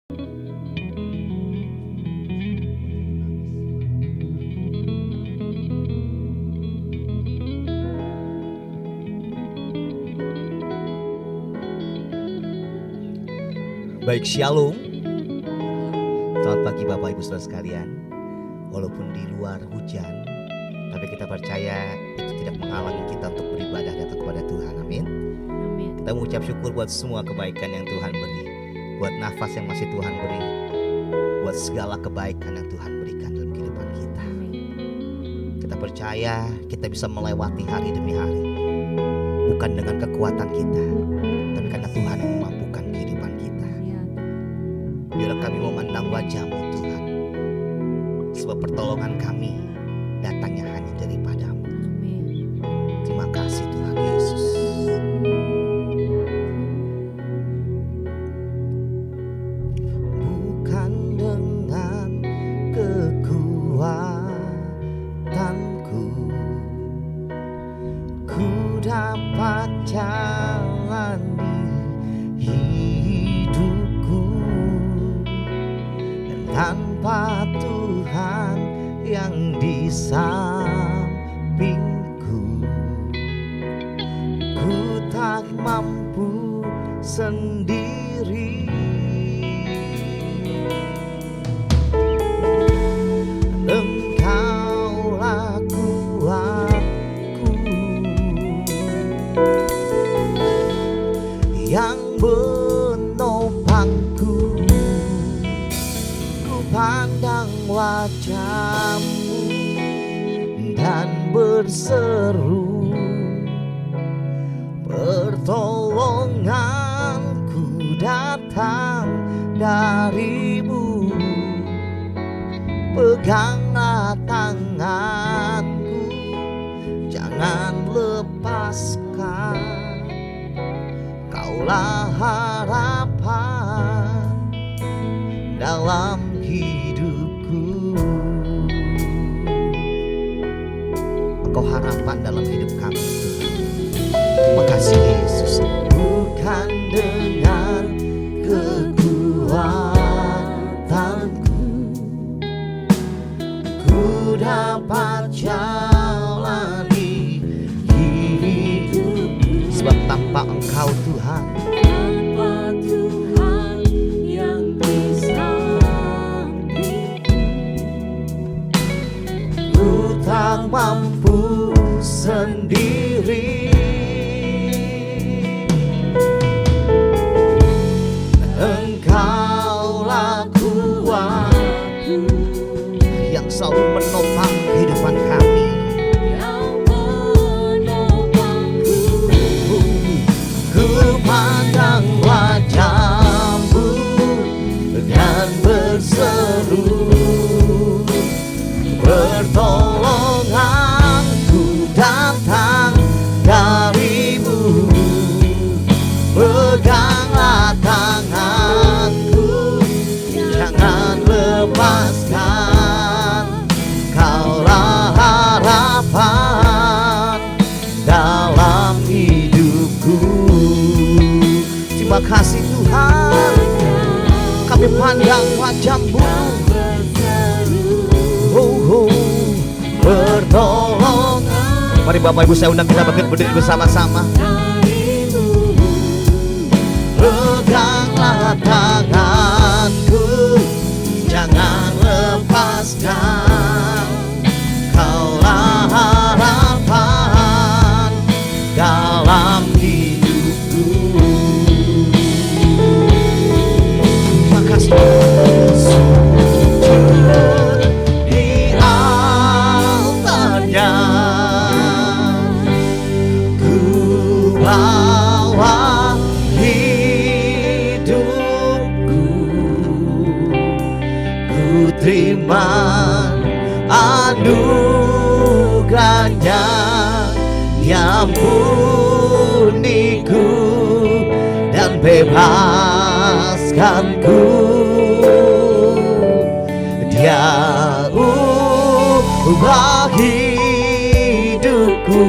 Baik, shalom. Selamat pagi Bapak Ibu Saudara sekalian. Walaupun di luar hujan, tapi kita percaya itu tidak menghalangi kita untuk beribadah datang kepada Tuhan. Amin. Amin. Kita mengucap syukur buat semua kebaikan yang Tuhan beri, buat nafas yang masih Tuhan beri, buat segala kebaikan yang Tuhan berikan dalam kehidupan kita. Amin. Kita percaya kita bisa melewati hari demi hari, bukan dengan kekuatan kita, tapi karena Tuhan yang memampukan kehidupan kita. Ya, Biarlah kami memandang wajah-Mu Tuhan, sebab pertolongan kami datangnya hanya daripadamu. amin. Terima kasih Tuhan Yesus. Bukan dengan kekuatanku ku dapat jalani hidupku, dan tanpa Tuhan yang di sampingku, ku tak mampu sendiri. Engkaulah kuatku yang menopangku. Ku pandang wajah-Mu dan berseru, pertolonganku datang dari-Mu. Peganglah tanganku, jangan lepaskan. Kaulah harapan dalam hidupku. Engkau harapan dalam hidup kami Tuhan. Terima kasih Yesus. Bukan dengan kekuatanku ku dapat jalani hidupku, sebab tanpa Engkau Tuhan, Tanpa Tuhan yang di sampingku, ku tak mampu sendiri. Engkaulah kuatku yang selalu menopang kehidupan kami. yang menopangku. Ku pandang wajah-Mu dan berseru, pertolonganku datang dari-Mu. Peganglah tanganku, jangan lepaskan. Kaulah harapan dalam hidupku. Terima kasih Tuhan, kami pandang wajah-Mu. Pertolongan. Mari Bapak Ibu saya undang kita berdiri bersama-sama. Peganglah tanganku, jangan lepaskan. Kaulah harapan dalam hidupku. Terima kasih Yesus. Di altarnya ku bawa hidupku, ku terima anugerahnya yang murniku dan bebaskanku. Dia ubah hidupku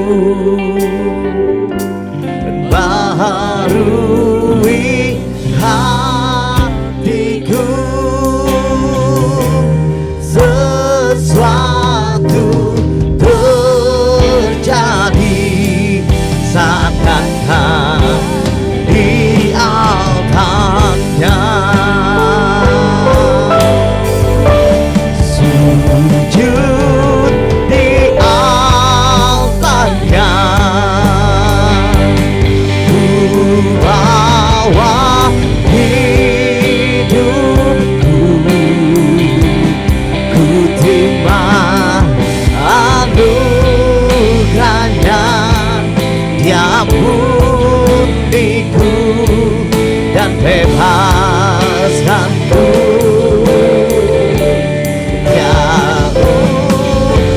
dan baharui hatiku. bawa hidupku, ku terima anugerahnya, Dia putihku dan bebaskanku. Dia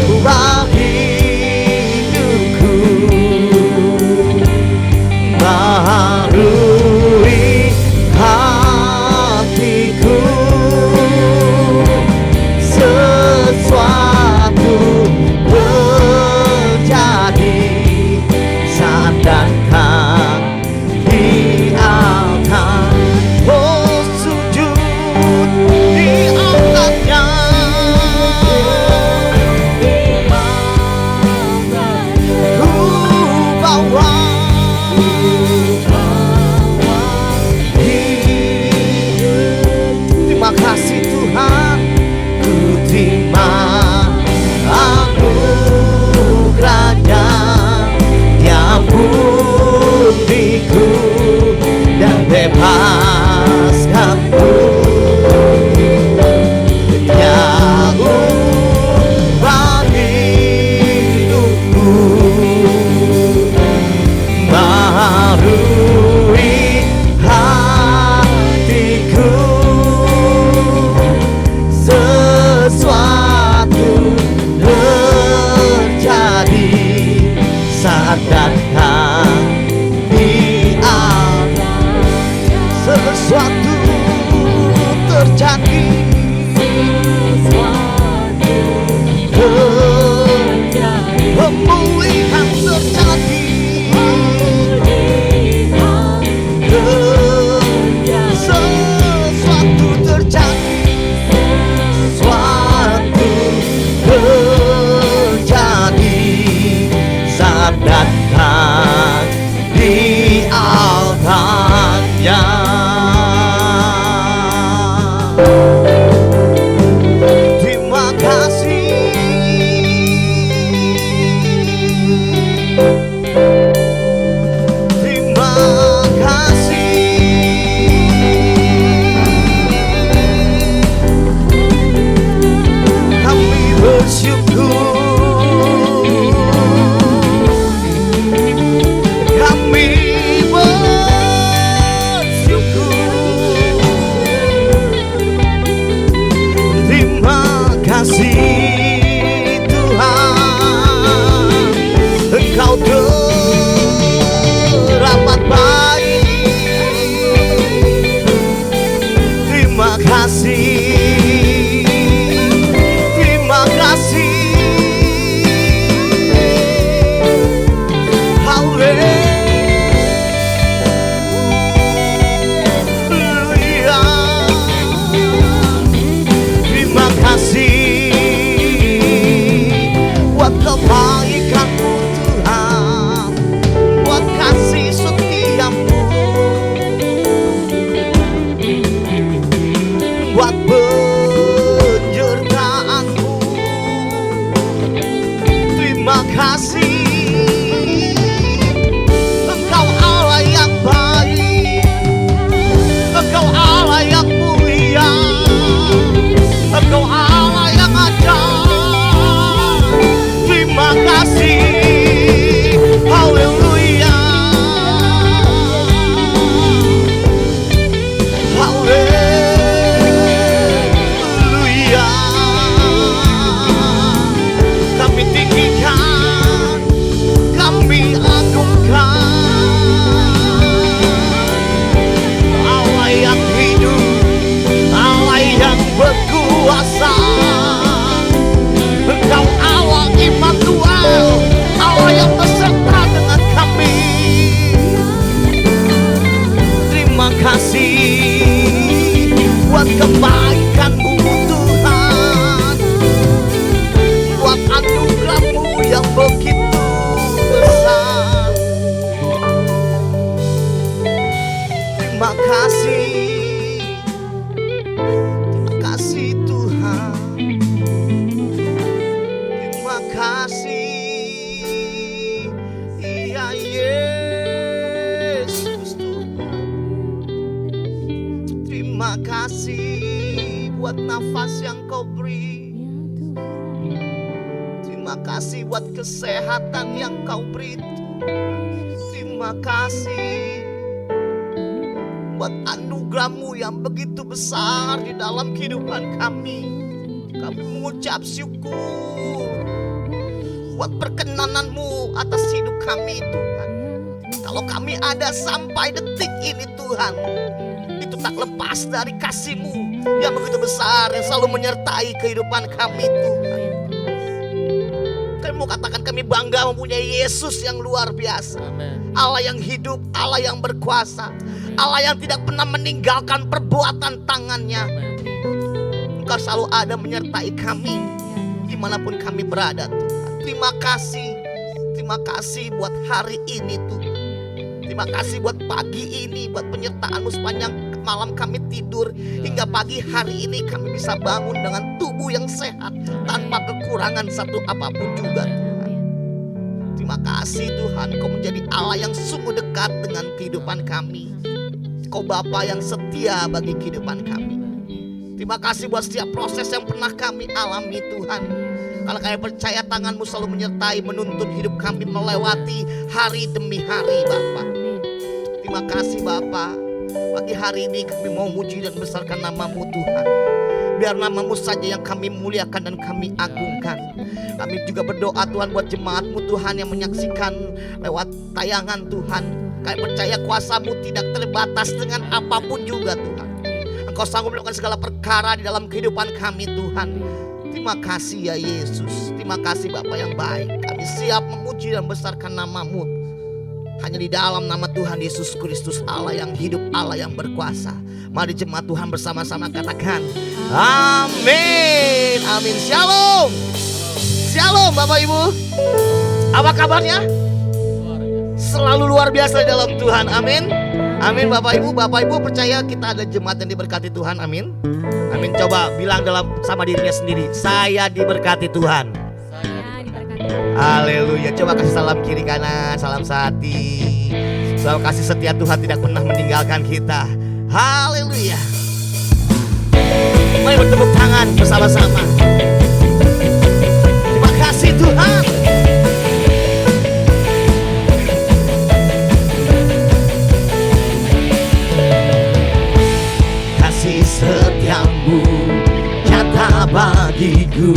ubah hidupku, baharui hatiku, sesuatu terjadi saat datang di altar. Oh, sujud di altarnya, ku bawa terima kasih Tuhan, ku terima anugerahnya, Dia putihku dan bebaskanku. Dia ubah hidupku, baharui hatiku, sesuatu terjadi saat datang di altar. Sesuatu terjadi, pemulihan terjadi, sesuatu terjadi, sesuatu terjadi saat datang di altarnya. Terima kasih, terima kasih, kami bersyukur, kami bersyukur. Terima kasih Tuhan, Engkau teramat baik. Terima kasih, terima kasih. Haleluya. Terima kasih buat kebaikan-Mu Tuhan, buat kasih setia-Mu, buat penyertaan-Mu. Terima kasih, Engkau Allah yang baik, Engkau Allah yang mulia, Engkau Allah yang ajaib. Terima kasih, haleluya, haleluya. Kami tinggikan, kami agungkan Allah yang hidup, Allah yang berkuasa. Engkau Allah Immanuel, Allah yang beserta dengan kami. Terima kasih buat kebaikan-Mu Tuhan, buat anugerah-Mu yang begitu besar. Terima kasih, terima kasih Tuhan, terima kasih, iya Yesus Tuhan. Terima kasih buat nafas yang kau beri. Terima kasih buat kesehatan yang kau beri. Terima kasih buat anugerah-Mu yang begitu besar di dalam kehidupan kami. Kami mengucap syukur buat perkenanan-Mu atas hidup kami, Tuhan. Kalau kami ada sampai detik ini, Tuhan, itu tak lepas dari kasih-Mu yang begitu besar, yang selalu menyertai kehidupan kami, Tuhan. Kami mau katakan kami bangga mempunyai Yesus yang luar biasa. Allah yang hidup, Allah yang berkuasa, Allah yang tidak pernah meninggalkan perbuatan tangannya. Engkau selalu ada menyertai kami dimanapun kami berada, Tuhan. Terima kasih buat hari ini, Tuhan. Terima kasih buat pagi ini, buat penyertaan-Mu sepanjang malam kami tidur hingga pagi hari ini kami bisa bangun dengan tubuh yang sehat tanpa kekurangan satu apapun juga, Tuhan. Terima kasih, Tuhan, Kau menjadi Allah yang sungguh dekat dengan kehidupan kami. Kau Bapa yang setia bagi kehidupan kami. Terima kasih buat setiap proses yang pernah kami alami, Tuhan. Kalau kami percaya tangan-Mu selalu menyertai, menuntun hidup kami melewati hari demi hari, Bapa. Terima kasih, Bapa. Pagi hari ini kami mau muji dan besarkan nama-Mu, Tuhan. Biar nama-Mu saja yang kami muliakan dan kami agungkan. Kami juga berdoa, Tuhan, buat jemaat-Mu, Tuhan, yang menyaksikan lewat tayangan, Tuhan. Kami percaya kuasa-Mu tidak terbatas dengan apapun juga, Tuhan. Engkau sanggup melakukan segala perkara di dalam kehidupan kami, Tuhan. Terima kasih ya Yesus. Terima kasih Bapa yang baik. Kami siap memuji dan besarkan nama-Mu. Hanya di dalam nama Tuhan Yesus Kristus, Allah yang hidup, Allah yang berkuasa. Mari jemaat Tuhan bersama-sama katakan amin. Amin. Shalom. Shalom Bapak Ibu. Apa kabarnya? Selalu luar biasa di dalam Tuhan. Amin. Amin Bapak Ibu. Bapak Ibu percaya kita ada jemaat yang diberkati Tuhan. Amin. Amin. Coba bilang dalam sama dirinya sendiri, saya diberkati Tuhan. Haleluya. Coba kasih salam kiri kanan, salam sehati. Salam kasih setia Tuhan tidak pernah meninggalkan kita. Haleluya. Mari bertepuk tangan bersama-sama. Terima kasih Tuhan. Kasih setiamu nyata bagiku.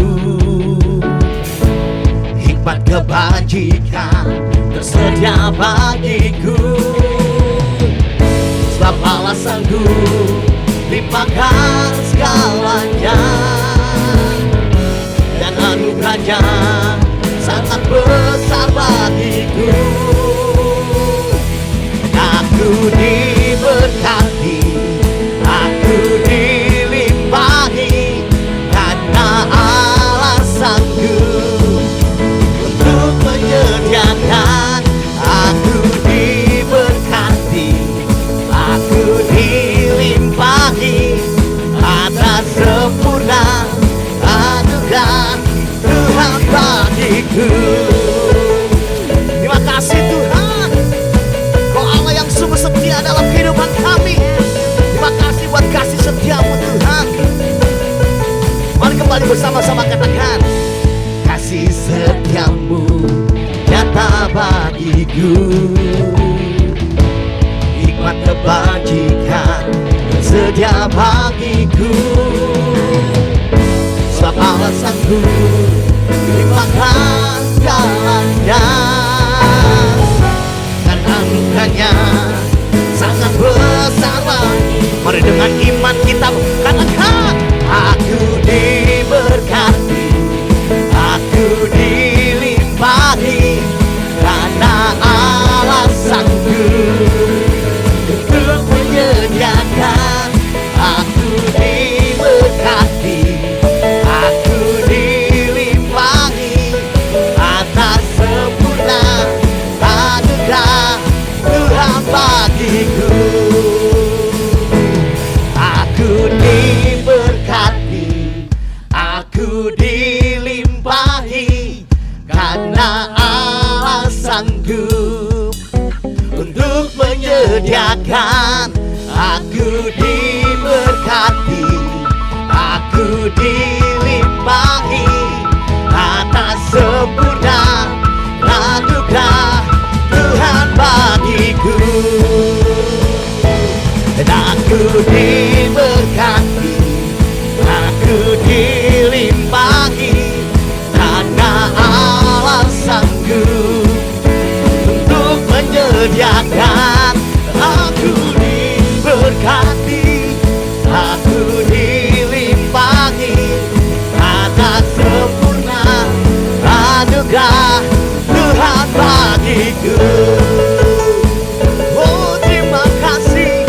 Hikmat kebajikan tersedia bagiku. Sebab Allah sanggup limpahkan segalanya, dan anugerahnya sangat besar bagiku. Aku diberkati, aku dilimpahi, karena Allah sanggup untuk menyediakan. Aku diberkati, aku dilimpahi, atas sempurna anugerah Tuhan bagiku. Terima kasih Tuhan, Kau Allah yang sungguh setia dalam kehidupan kami. Terima kasih buat kasih setiamu Tuhan. Mari kembali bersama-sama katakan kasih setiamu nyata bagiku. Hikmat kebajikan tersedia bagiku. Sebab Allah sanggup limpahkan segalanya, dan anugerahnya sangat besar bagi. Mari dengan iman kita katakan aku diberkati, aku dilimpahi, karena Allah sanggup untuk menyediakan. Aku diberkati, aku dilimpahi, atas sempurna anugerah Tuhan bagiku. Aku diberkati, aku dilimpahi, karena Allah sanggup untuk menyediakan. Aku diberkati, dilimpahi atas sempurna anugerah Tuhan bagiku. Dan aku diberkati, aku dilimpahi karena alasanku untuk menyediakan. Aku diberkati, aku dilimpahi atas sempurna anugerah Tuhan bagiku. Oh, terima kasih.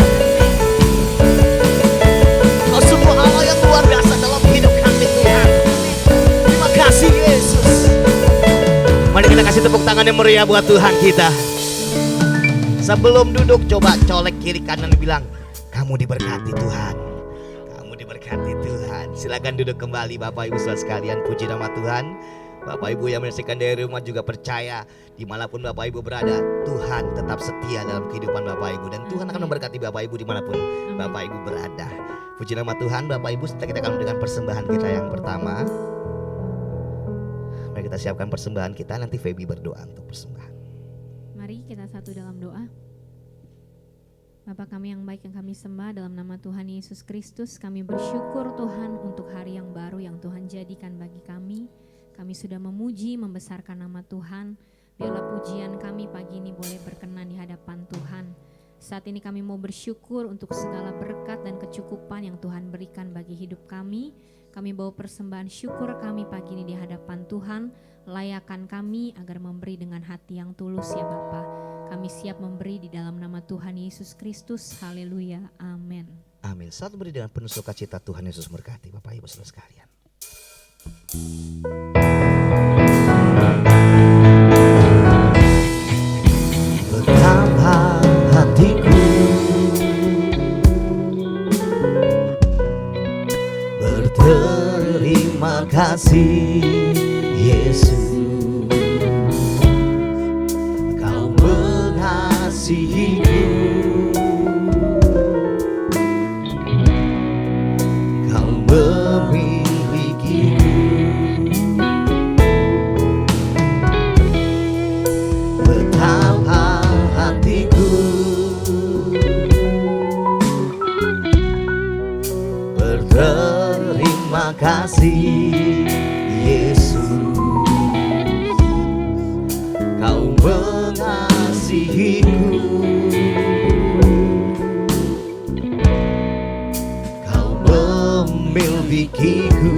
Kau sungguh Allah yang luar biasa dalam hidup kami, Tuhan. Terima kasih Yesus. Mari kita kasih tepuk tangan yang meriah buat Tuhan kita. Sebelum duduk coba colek kiri kanan bilang, kamu diberkati Tuhan. Kamu diberkati Tuhan. Silakan duduk kembali Bapak Ibu Saudara sekalian. Puji nama Tuhan. Bapak Ibu yang menyaksikan dari rumah juga percaya dimanapun Bapak Ibu berada, Tuhan tetap setia dalam kehidupan Bapak Ibu. Dan Tuhan akan memberkati Bapak Ibu dimanapun Bapak Ibu berada. Puji nama Tuhan. Bapak Ibu, setelah kita akan dengan persembahan kita yang pertama. Mari kita siapkan persembahan kita. Nanti Feby berdoa untuk persembahan. Mari kita satu dalam doa. Bapa kami yang baik yang kami sembah, dalam nama Tuhan Yesus Kristus kami bersyukur Tuhan untuk hari yang baru yang Tuhan jadikan bagi kami. Kami sudah memuji, membesarkan nama Tuhan. Biarlah pujian kami pagi ini boleh berkenan di hadapan Tuhan. Saat ini kami mau bersyukur untuk segala berkat dan kecukupan yang Tuhan berikan bagi hidup kami. Kami bawa persembahan syukur kami pagi ini di hadapan Tuhan. Layakan kami agar memberi dengan hati yang tulus ya Bapa. Kami siap memberi di dalam nama Tuhan Yesus Kristus. Haleluya. Amin. Amin. Saat beri dengan penuh sukacita, Tuhan Yesus memberkati Bapak Ibu Saudara sekalian. Betapa hatiku berterima kasih Yesus, Kau mengasihiku, Kau memilikiku. Betapa hatiku berterima kasih Yesus, Kau mengasihiku, Kau memilikiku.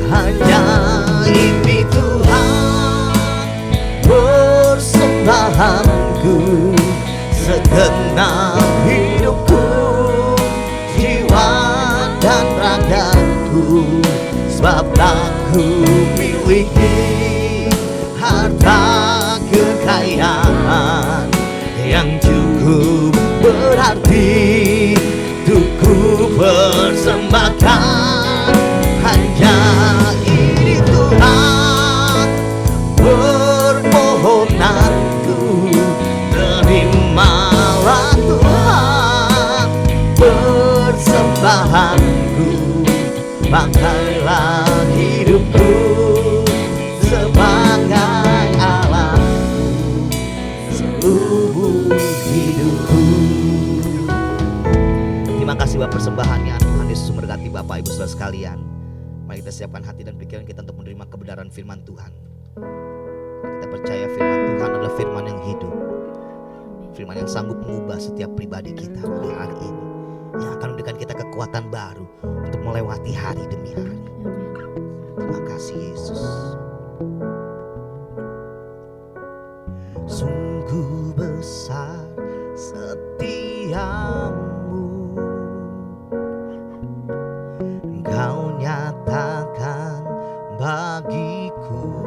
Hanya ini Tuhan persembahanku, segenap hidupku, jiwa dan ragaku. Sebab aku miliki harta kekayaan yang cukup berarti untuk ku persembahkan. Hanya ini Tuhan permohonanku, terimalah Tuhan persembahanku. Pakailah hidupku sebagai alatku, seluruh hidupku. Terima kasih Bapak persembahannya. Tuhan Yesus memberkati Bapak Ibu Saudara sekalian. Mari kita siapkan hati dan pikiran kita untuk menerima kebenaran firman Tuhan. Kita percaya firman Tuhan adalah firman yang hidup, firman yang sanggup mengubah setiap pribadi kita di hari ini, yang akan memberikan kita kekuatan baru untuk melewati hari demi hari. Terima kasih Yesus. Sungguh besar setiamu, Engkau nyatakan bagiku.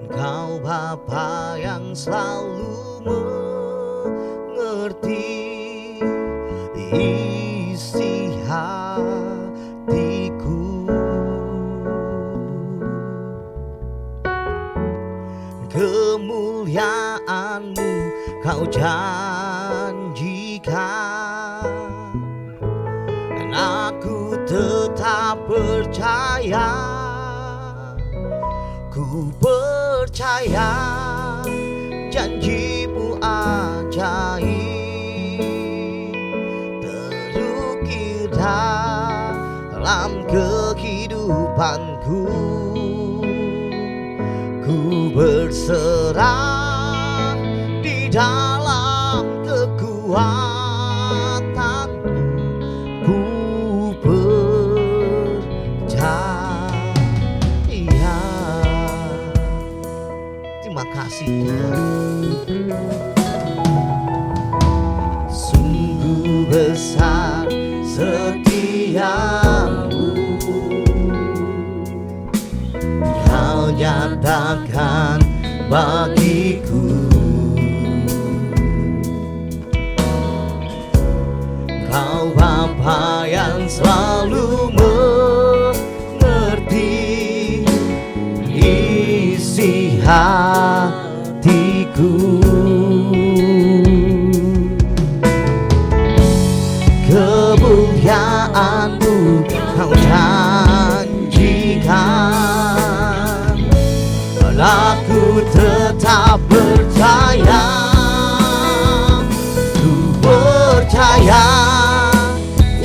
Engkau Bapa yang selalu mengerti isi hatiku. Kemuliaan-Mu Kau janjikan, dan aku tetap percaya. Ku percaya janjimu ajaib, terukir dalam kehidupanku. Ku berserah di dalam kekuatanmu. Ku percaya. Terima kasih Tuhan. Sungguh besar setiamu, Kau nyatakan bagiku. Kau Bapa yang selalu mengerti isi hatiku. Kemuliaan-Mu Kau janjikan, dan aku tetap percaya. Ku percaya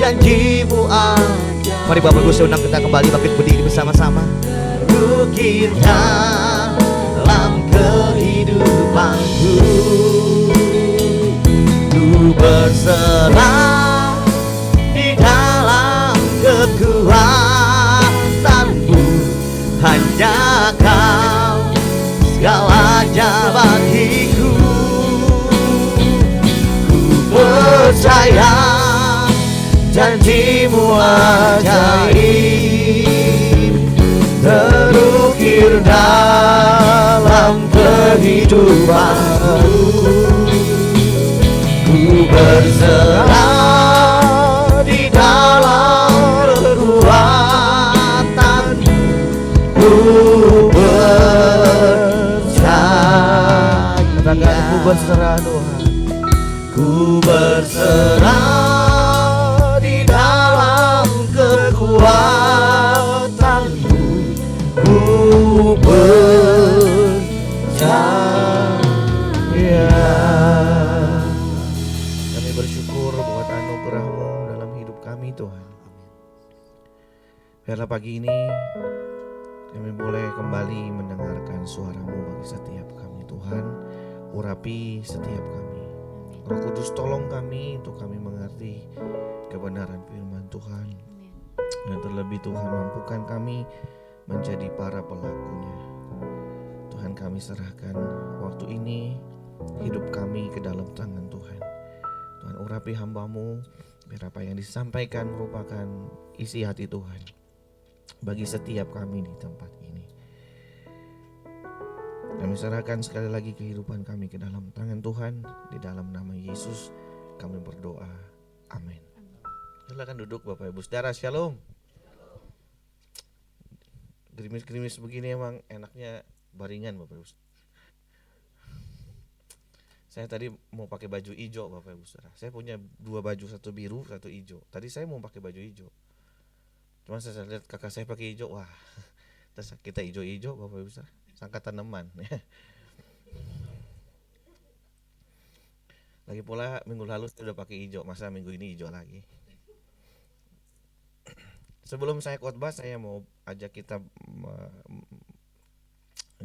janjimu ada. Mari Bapak Ibu saya undang kita kembali bangkit berdiri bersama-sama. Terukir dalam kehidupanku. Ku berserah di dalam kekuatanmu. Hanya Kau segalanya bagiku. Ku percaya janjimu ajaib, terukir dalam kehidupanku. Ku berserah di dalam kekuatanmu. Ku percaya. Katakan ku berserah Tuhan. Ku berserah di dalam kekuatanmu. Ku percaya. Kami bersyukur buat anugerah-Mu dalam hidup kami Tuhan. Biarlah pagi ini kami boleh kembali mendengarkan suara-Mu bagi setiap kami Tuhan. Urapi setiap kami. Roh Kudus tolong kami untuk kami mengerti kebenaran firman Tuhan. Dan terlebih Tuhan mampukan kami menjadi para pelakunya. Tuhan kami serahkan waktu ini, hidup kami ke dalam tangan Tuhan. Tuhan urapi hamba-Mu, biar apa yang disampaikan merupakan isi hati Tuhan bagi setiap kami di tempat ini. Kami serahkan sekali lagi kehidupan kami ke dalam tangan Tuhan. Di dalam nama Yesus kami berdoa. Amin. Silakan duduk Bapak Ibu Saudara, Shalom. Gerimis-gerimis begini emang enaknya baringan Bapak Ibu. Saya tadi mau pakai baju hijau Bapak Ibu Saudara. Saya punya dua baju, satu biru, satu hijau. Tadi saya mau pakai baju hijau. Cuma saya lihat kakak saya pakai hijau, wah. Terus kita hijau-hijau Bapak Ibu Saudara. Sangka tanaman. Lagi pula minggu lalu saya udah pakai hijau, masa minggu ini hijau lagi. Sebelum saya khotbah, saya mau ajak kita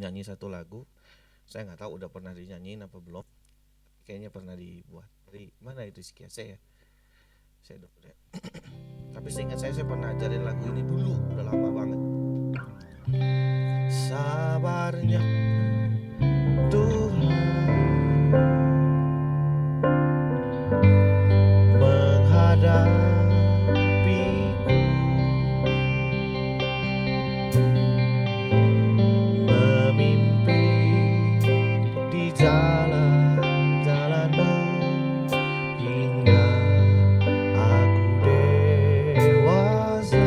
nyanyi satu lagu. Saya nggak tahu udah pernah dinyanyiin apa belum. Kayaknya pernah dibuat. Dari mana itu sekian saya? Saya udah. Tapi seingat saya pernah ajarin lagu ini dulu, udah lama banget. Sabarnya Tuhan menghadapiku, memimpin di jalan-jalan-Mu hingga aku dewasa.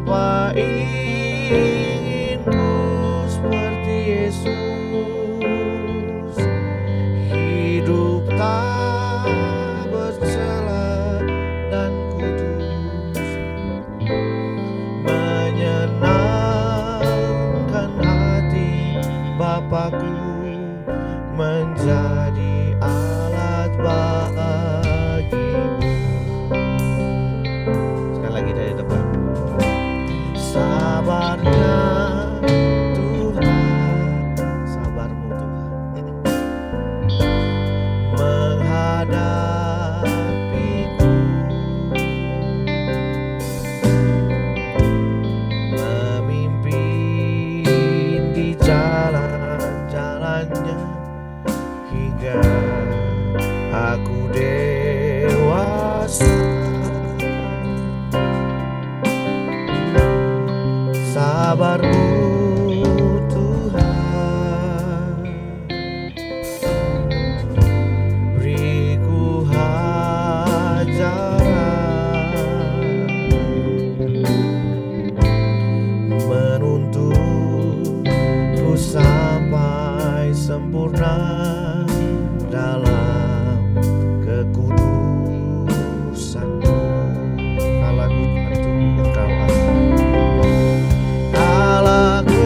Bapa ingin ku seperti Yesus, hidup tak bercela dan kudus, menyenangkan hati Bapakku, menjadi alat bagimu. Sekali lagi dari depan. Sabarnya Tuhan, sabarmu Tuhan, menghadapiku, memimpin di jalan-jalannya hingga aku dewasa. Sabarmu Tuhan, beriku ajaran, menuntutku sampai sempurna dalam kekudusan-Mu. Allahku tentu Engkau Allahku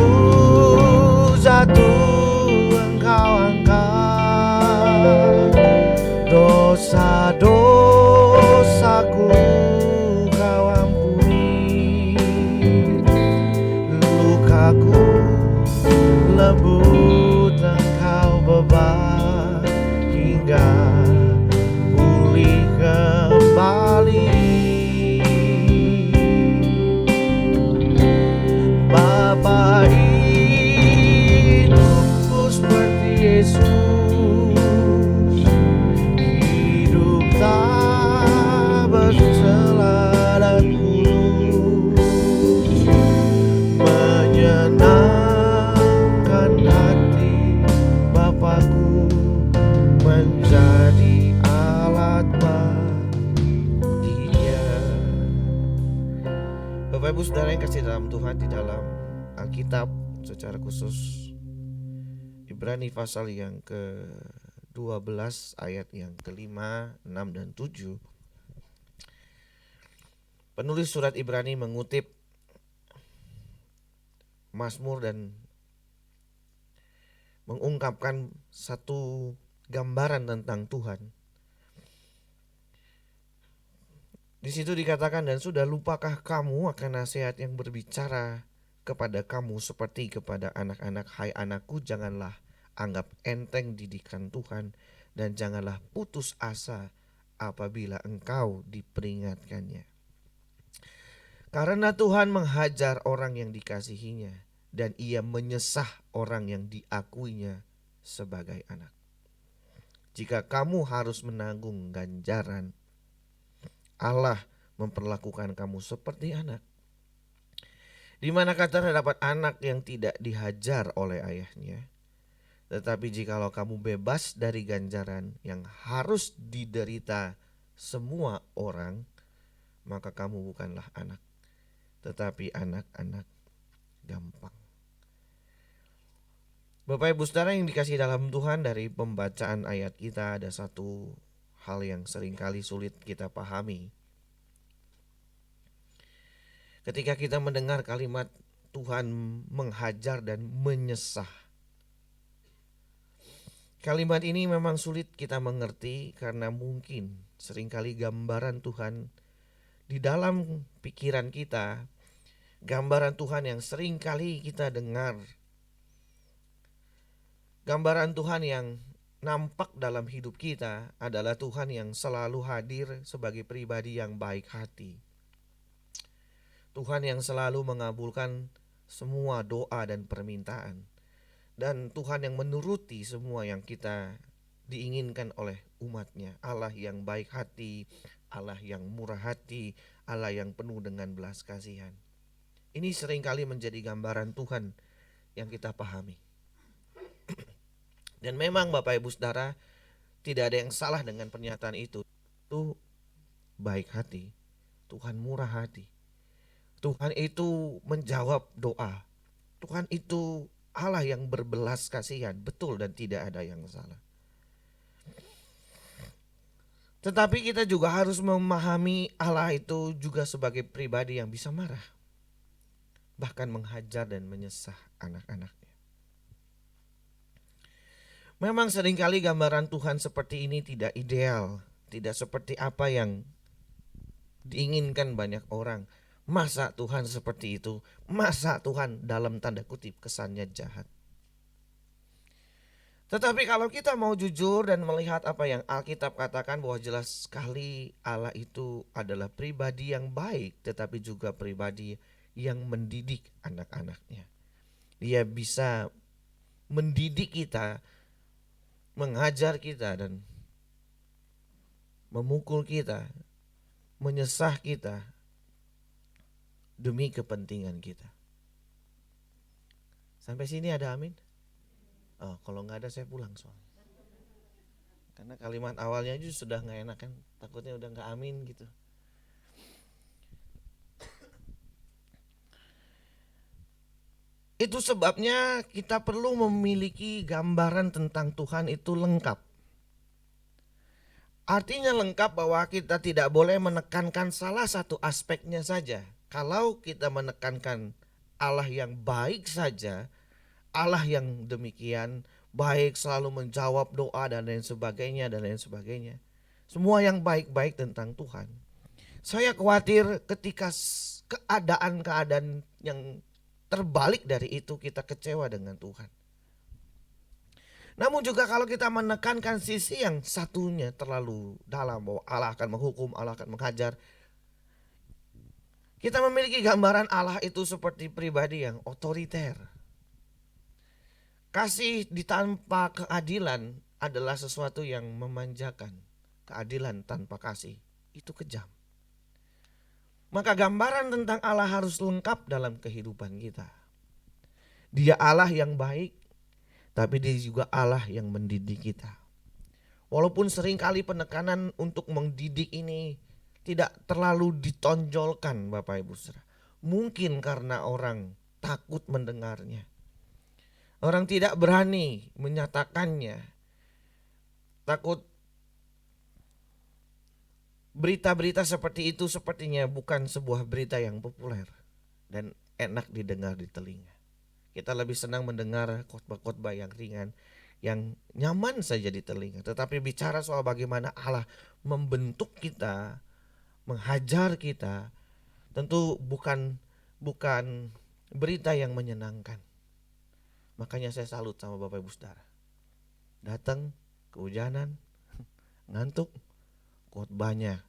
jatuh Engkau angkat, dosa-dosaku Kau ampuni, lukaku lembut Engkau beban hingga pulih kembali. Bapa hidupku seperti Yesus, hidup tak bercela dan kudus, menyenangkan hati Bapakku, menjadi alat baginya. Bapak Ibu Saudara yang kasih dalam Tuhan, di dalam Alkitab secara khusus Ibrani pasal yang ke-12 ayat yang ke-5, 6 dan 7, penulis surat Ibrani mengutip Mazmur dan mengungkapkan satu gambaran tentang Tuhan. Di situ dikatakan, dan sudah lupakah kamu akan nasihat yang berbicara kepada kamu seperti kepada anak-anak? Hai anakku, janganlah anggap enteng didikan Tuhan, dan janganlah putus asa apabila engkau diperingatkannya. Karena Tuhan menghajar orang yang dikasihinya, dan ia menyesah orang yang diakuinya sebagai anak. Jika kamu harus menanggung ganjaran, Allah memperlakukan kamu seperti anak. Di manakah terdapat anak yang tidak dihajar oleh ayahnya? Tetapi jikalau kamu bebas dari ganjaran yang harus diderita semua orang, maka kamu bukanlah anak, tetapi anak-anak gampang. Bapak Ibu Saudara yang dikasihi dalam Tuhan, dari pembacaan ayat kita ada satu hal yang seringkali sulit kita pahami. Ketika kita mendengar kalimat Tuhan menghajar dan menyesah, kalimat ini memang sulit kita mengerti karena mungkin seringkali gambaran Tuhan di dalam pikiran kita, gambaran Tuhan yang seringkali kita dengar, gambaran Tuhan yang nampak dalam hidup kita adalah Tuhan yang selalu hadir sebagai pribadi yang baik hati. Tuhan yang selalu mengabulkan semua doa dan permintaan. Dan Tuhan yang menuruti semua yang kita diinginkan oleh umatnya. Allah yang baik hati, Allah yang murah hati, Allah yang penuh dengan belas kasihan. Ini seringkali menjadi gambaran Tuhan yang kita pahami. Dan memang Bapak Ibu Saudara, tidak ada yang salah dengan pernyataan itu. Itu baik hati, Tuhan murah hati, Tuhan itu menjawab doa. Tuhan itu Allah yang berbelas kasihan, betul dan tidak ada yang salah. Tetapi kita juga harus memahami Allah itu juga sebagai pribadi yang bisa marah, bahkan menghajar dan menyesah anak-anaknya. Memang seringkali gambaran Tuhan seperti ini tidak ideal, tidak seperti apa yang diinginkan banyak orang. Masa Tuhan seperti itu? Masa Tuhan dalam tanda kutip kesannya jahat? Tetapi kalau kita mau jujur dan melihat apa yang Alkitab katakan, bahwa jelas sekali Allah itu adalah pribadi yang baik, tetapi juga pribadi yang mendidik anak-anaknya. Dia bisa mendidik kita, mengajar kita dan memukul kita, menyesah kita demi kepentingan kita. Sampai sini ada amin? Oh, kalau nggak ada saya pulang soalnya. Karena kalimat awalnya aja sudah nggak enak kan, takutnya udah nggak amin gitu. Itu sebabnya kita perlu memiliki gambaran tentang Tuhan itu lengkap. Artinya lengkap bahwa kita tidak boleh menekankan salah satu aspeknya saja. Kalau kita menekankan Allah yang baik saja, Allah yang demikian baik, selalu menjawab doa dan lain sebagainya dan lain sebagainya, semua yang baik-baik tentang Tuhan, saya khawatir ketika keadaan-keadaan yang terbalik dari itu kita kecewa dengan Tuhan. Namun juga kalau kita menekankan sisi yang satunya terlalu dalam, bahwa Allah akan menghukum, Allah akan menghajar, kita memiliki gambaran Allah itu seperti pribadi yang otoriter. Kasih tanpa keadilan adalah sesuatu yang memanjakan. Keadilan tanpa kasih itu kejam. Maka gambaran tentang Allah harus lengkap dalam kehidupan kita. Dia Allah yang baik, tapi dia juga Allah yang mendidik kita. Walaupun seringkali penekanan untuk mendidik ini tidak terlalu ditonjolkan Bapak Ibu Saudara. Mungkin karena orang takut mendengarnya. Orang tidak berani menyatakannya. Takut berita-berita seperti itu sepertinya bukan sebuah berita yang populer dan enak didengar di telinga. Kita lebih senang mendengar khotbah-khotbah yang ringan, yang nyaman saja di telinga. Tetapi bicara soal bagaimana Allah membentuk kita, menghajar kita, tentu bukan berita yang menyenangkan. Makanya saya salut sama Bapak Ibu Saudara. Datang kehujanan, ngantuk, khotbahnya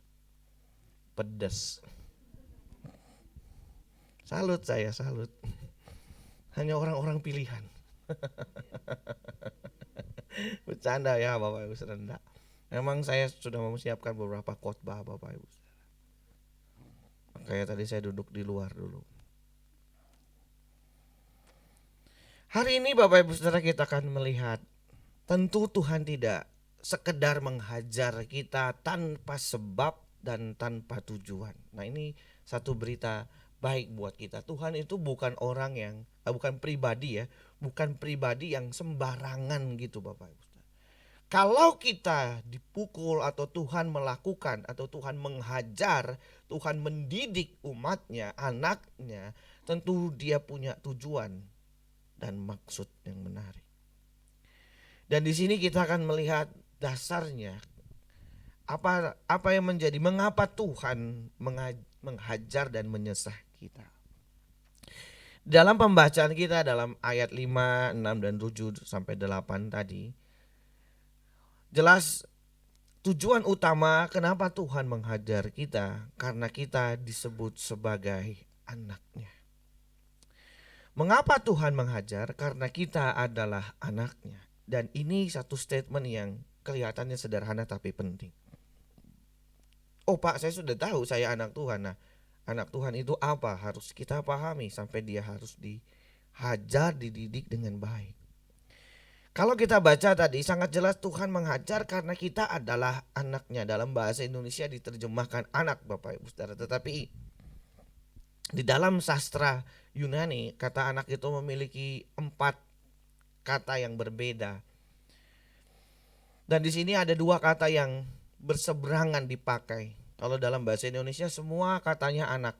pedas. Salut, saya salut. Hanya orang-orang pilihan. Bercanda ya Bapak Ibu Saudara. Memang saya sudah mempersiapkan beberapa khotbah Bapak Ibu Saudara. Makanya tadi saya duduk di luar dulu. Hari ini Bapak Ibu Saudara kita akan melihat, tentu Tuhan tidak sekedar menghajar kita tanpa sebab dan tanpa tujuan. Nah, ini satu berita baik buat kita. Tuhan itu bukan orang yang bukan pribadi ya, bukan pribadi yang sembarangan gitu Bapak Ibu Saudara. Kalau kita dipukul atau Tuhan melakukan atau Tuhan menghajar, Tuhan mendidik umatnya, anaknya, tentu dia punya tujuan dan maksud yang menarik. Dan di sini kita akan melihat dasarnya apa yang menjadi mengapa Tuhan menghajar dan menyesah kita. Dalam pembacaan kita dalam ayat 5, 6 dan 7 sampai 8 tadi, jelas tujuan utama kenapa Tuhan menghajar kita, karena kita disebut sebagai anaknya. Mengapa Tuhan menghajar? Karena kita adalah anaknya. Dan ini satu statement yang kelihatannya sederhana tapi penting. Oh Pak, saya sudah tahu saya anak Tuhan. Nah, anak Tuhan itu apa? Harus kita pahami sampai dia harus dihajar, dididik dengan baik. Kalau kita baca tadi sangat jelas Tuhan menghajar karena kita adalah anaknya. Dalam bahasa Indonesia diterjemahkan anak Bapak Ibu Saudara. Tetapi Di dalam sastra Yunani, kata anak itu memiliki 4 kata yang berbeda. Dan di sini ada 2 kata yang berseberangan dipakai. Kalau dalam bahasa Indonesia semua katanya anak,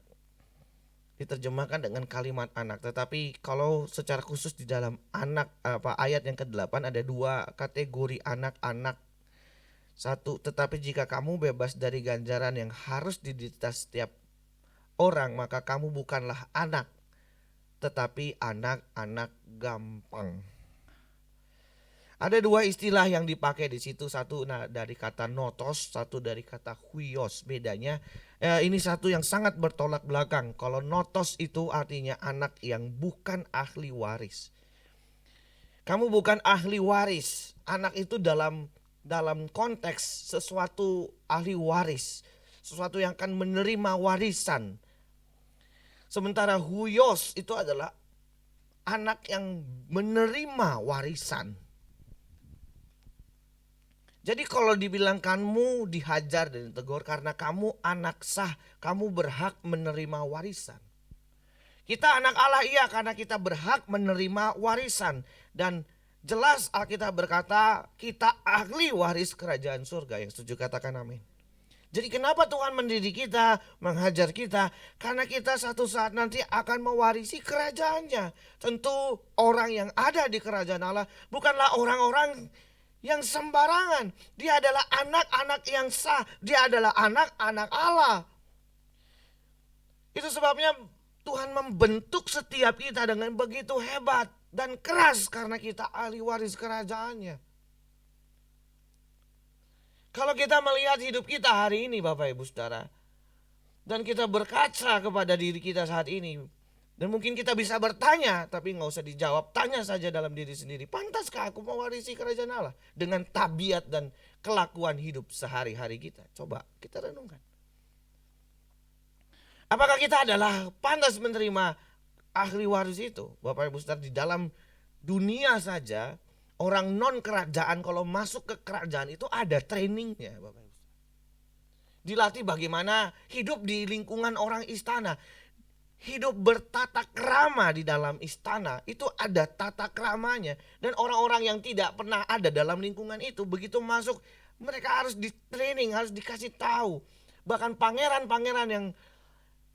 diterjemahkan dengan kalimat anak. Tetapi kalau secara khusus di dalam ayat yang ke-8 ada 2 kategori anak-anak. 1, tetapi jika kamu bebas dari ganjaran yang harus diderita setiap orang, maka kamu bukanlah anak, tetapi anak-anak gampang. Ada 2 istilah yang dipakai di situ, satu dari kata notos, satu dari kata huios. Bedanya ini satu yang sangat bertolak belakang. Kalau notos itu artinya anak yang bukan ahli waris. Kamu bukan ahli waris. Anak itu dalam konteks sesuatu ahli waris, sesuatu yang akan menerima warisan. Sementara huios itu adalah anak yang menerima warisan. Jadi kalau dibilang kamu dihajar dan ditegur karena kamu anak sah, kamu berhak menerima warisan. Kita anak Allah iya karena kita berhak menerima warisan. Dan jelas Alkitab berkata kita ahli waris kerajaan surga. Yang setuju katakan amin. Jadi kenapa Tuhan mendidik kita, menghajar kita? Karena kita satu saat nanti akan mewarisi kerajaannya. Tentu orang yang ada di kerajaan Allah bukanlah orang-orang yang sembarangan. Dia adalah anak-anak yang sah. Dia adalah anak-anak Allah. Itu sebabnya Tuhan membentuk setiap kita dengan begitu hebat dan keras karena kita ahli waris kerajaannya. Kalau kita melihat hidup kita hari ini Bapak Ibu Saudara, dan kita berkaca kepada diri kita saat ini, dan mungkin kita bisa bertanya, tapi gak usah dijawab, tanya saja dalam diri sendiri, pantaskah aku mewarisi kerajaan Allah dengan tabiat dan kelakuan hidup sehari-hari kita? Coba kita renungkan. Apakah kita adalah pantas menerima ahli waris itu? Bapak Ibu Saudara, di dalam dunia saja orang non kerajaan kalau masuk ke kerajaan itu ada trainingnya Bapak Ibu. Dilatih bagaimana hidup di lingkungan orang istana. Hidup bertata krama di dalam istana itu ada tata kramanya. Dan orang-orang yang tidak pernah ada dalam lingkungan itu begitu masuk mereka harus di training, harus dikasih tahu. Bahkan pangeran-pangeran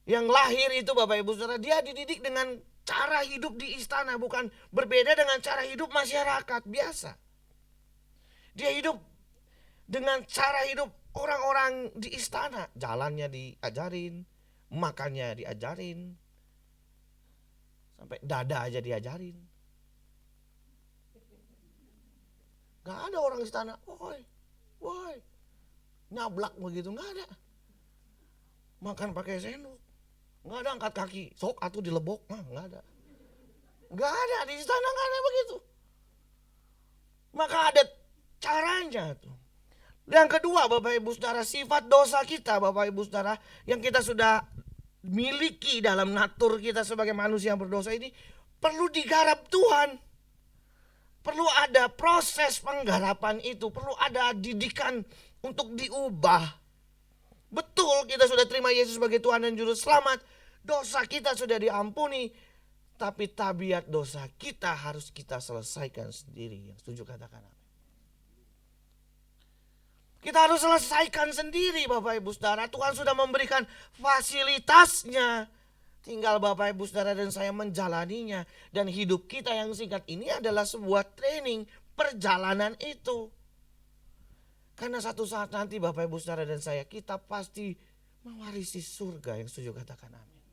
yang lahir itu Bapak Ibu Saudara, dia dididik dengan cara hidup di istana, bukan berbeda dengan cara hidup masyarakat biasa. Dia hidup dengan cara hidup orang-orang di istana. Jalannya diajarin, makannya diajarin, sampai dada aja diajarin. Gak ada orang istana, woi, nyablak begitu, gak ada. Makan pakai sendok, gak ada angkat kaki, sok atau dilebok, gak ada. Gak ada di istana, gak ada begitu. Maka ada caranya tuh. Yang kedua Bapak Ibu Saudara, sifat dosa kita Bapak Ibu Saudara yang kita sudah miliki dalam natur kita sebagai manusia yang berdosa ini perlu digarap Tuhan. Perlu ada proses penggarapan itu, perlu ada didikan untuk diubah. Betul kita sudah terima Yesus sebagai Tuhan dan Juru Selamat, dosa kita sudah diampuni, tapi tabiat dosa kita harus kita selesaikan sendiri. Yang setuju katakan amin. Kita harus selesaikan sendiri Bapak Ibu Saudara. Tuhan sudah memberikan fasilitasnya. Tinggal Bapak Ibu Saudara dan saya menjalaninya. Dan hidup kita yang singkat ini adalah sebuah training perjalanan itu. Karena satu saat nanti Bapak Ibu Saudara dan saya, kita pasti mewarisi surga. Yang setuju katakan amin.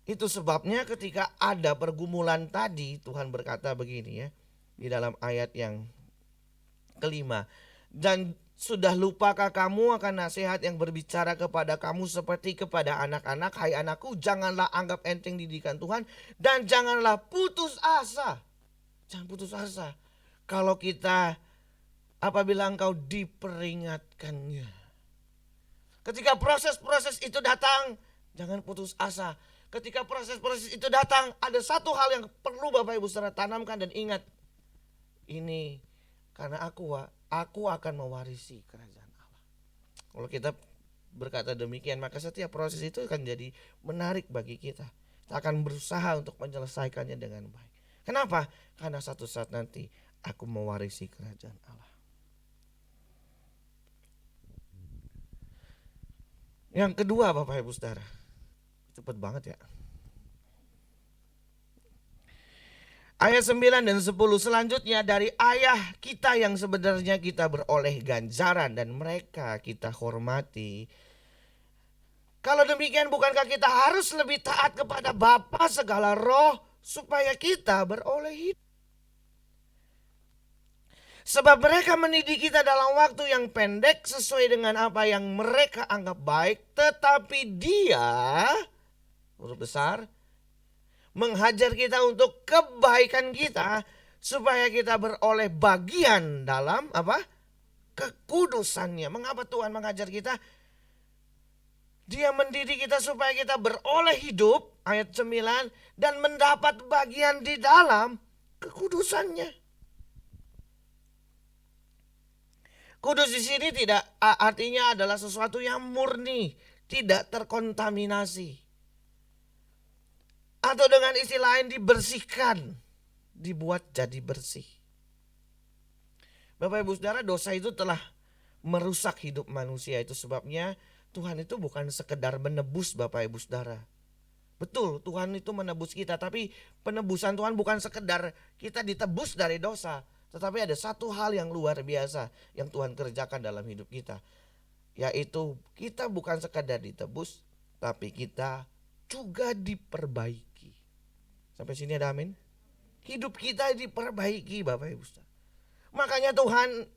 Itu sebabnya ketika ada pergumulan tadi, Tuhan berkata begini ya, di dalam ayat yang kelima. Dan sudah lupakah kamu akan nasihat yang berbicara kepada kamu seperti kepada anak-anak? Hai anakku, janganlah anggap enteng didikan Tuhan dan janganlah putus asa. Jangan putus asa. Kalau kita apabila engkau diperingatkannya. Ketika proses-proses itu datang, jangan putus asa. Ketika proses-proses itu datang, ada satu hal yang perlu Bapak Ibu Saudara tanamkan dan ingat. Ini karena aku akan mewarisi kerajaan Allah. Kalau kita berkata demikian, maka setiap proses itu akan jadi menarik bagi kita. Kita akan berusaha untuk menyelesaikannya dengan baik. Kenapa? Karena satu saat nanti aku mewarisi kerajaan Allah. Yang kedua, Bapak Ibu Saudara, cepet banget ya. Ayat 9 dan 10 selanjutnya, dari ayah kita yang sebenarnya kita beroleh ganjaran dan mereka kita hormati. Kalau demikian, bukankah kita harus lebih taat kepada Bapa segala roh supaya kita beroleh hidup? Sebab mereka mendidik kita dalam waktu yang pendek sesuai dengan apa yang mereka anggap baik. Tetapi Dia, huruf besar, menghajar kita untuk kebaikan kita supaya kita beroleh bagian dalam apa? Kekudusannya. Mengapa Tuhan mengajar kita? Dia mendidik kita supaya kita beroleh hidup, ayat 9, dan mendapat bagian di dalam kekudusannya. Kudus di sini tidak artinya adalah sesuatu yang murni, tidak terkontaminasi. Atau dengan istilah lain, dibersihkan, dibuat jadi bersih. Bapak Ibu Saudara, dosa itu telah merusak hidup manusia. Itu sebabnya Tuhan itu bukan sekedar menebus Bapak Ibu Saudara. Betul, Tuhan itu menebus kita, tapi penebusan Tuhan bukan sekedar kita ditebus dari dosa. Tetapi ada satu hal yang luar biasa yang Tuhan kerjakan dalam hidup kita. Yaitu kita bukan sekadar ditebus, tapi kita juga diperbaiki. Sampai sini ada amin? Hidup kita diperbaiki Bapak Ibu Saudara. Makanya Tuhan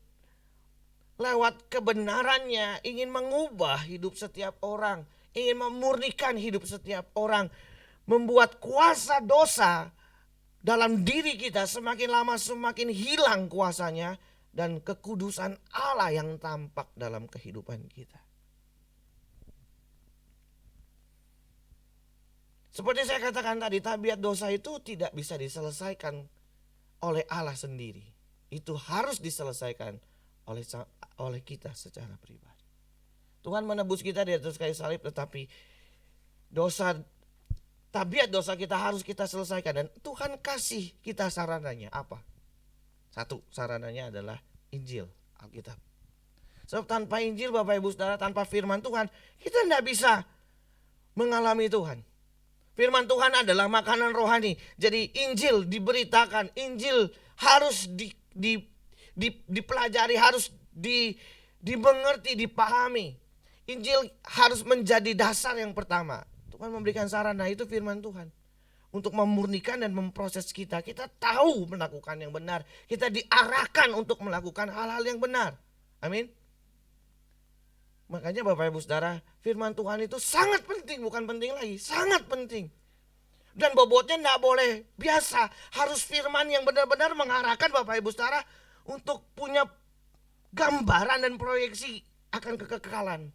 lewat kebenarannya ingin mengubah hidup setiap orang. Ingin memurnikan hidup setiap orang. Membuat kuasa dosa dalam diri kita semakin lama semakin hilang kuasanya. Dan kekudusan Allah yang tampak dalam kehidupan kita. Seperti saya katakan tadi, tabiat dosa itu tidak bisa diselesaikan oleh Allah sendiri. Itu harus diselesaikan oleh kita secara pribadi. Tuhan menebus kita di atas kayu salib, tetapi tabiat dosa kita harus kita selesaikan. Dan Tuhan kasih kita sarananya apa? Satu, sarananya adalah Injil, Alkitab. Sebab tanpa Injil Bapak Ibu Saudara, tanpa firman Tuhan, kita tidak bisa mengalami Tuhan. Firman Tuhan adalah makanan rohani. Jadi Injil diberitakan, Injil harus dipelajari, harus dimengerti, dipahami. Injil harus menjadi dasar yang pertama. Tuhan memberikan sarana, itu firman Tuhan. Untuk memurnikan dan memproses kita. Kita tahu melakukan yang benar. Kita diarahkan untuk melakukan hal-hal yang benar. Amin. Makanya Bapak Ibu Saudara, firman Tuhan itu sangat penting, bukan penting lagi, sangat penting. Dan bobotnya tidak boleh biasa, harus firman yang benar-benar mengarahkan Bapak Ibu Saudara untuk punya gambaran dan proyeksi akan kekekalan.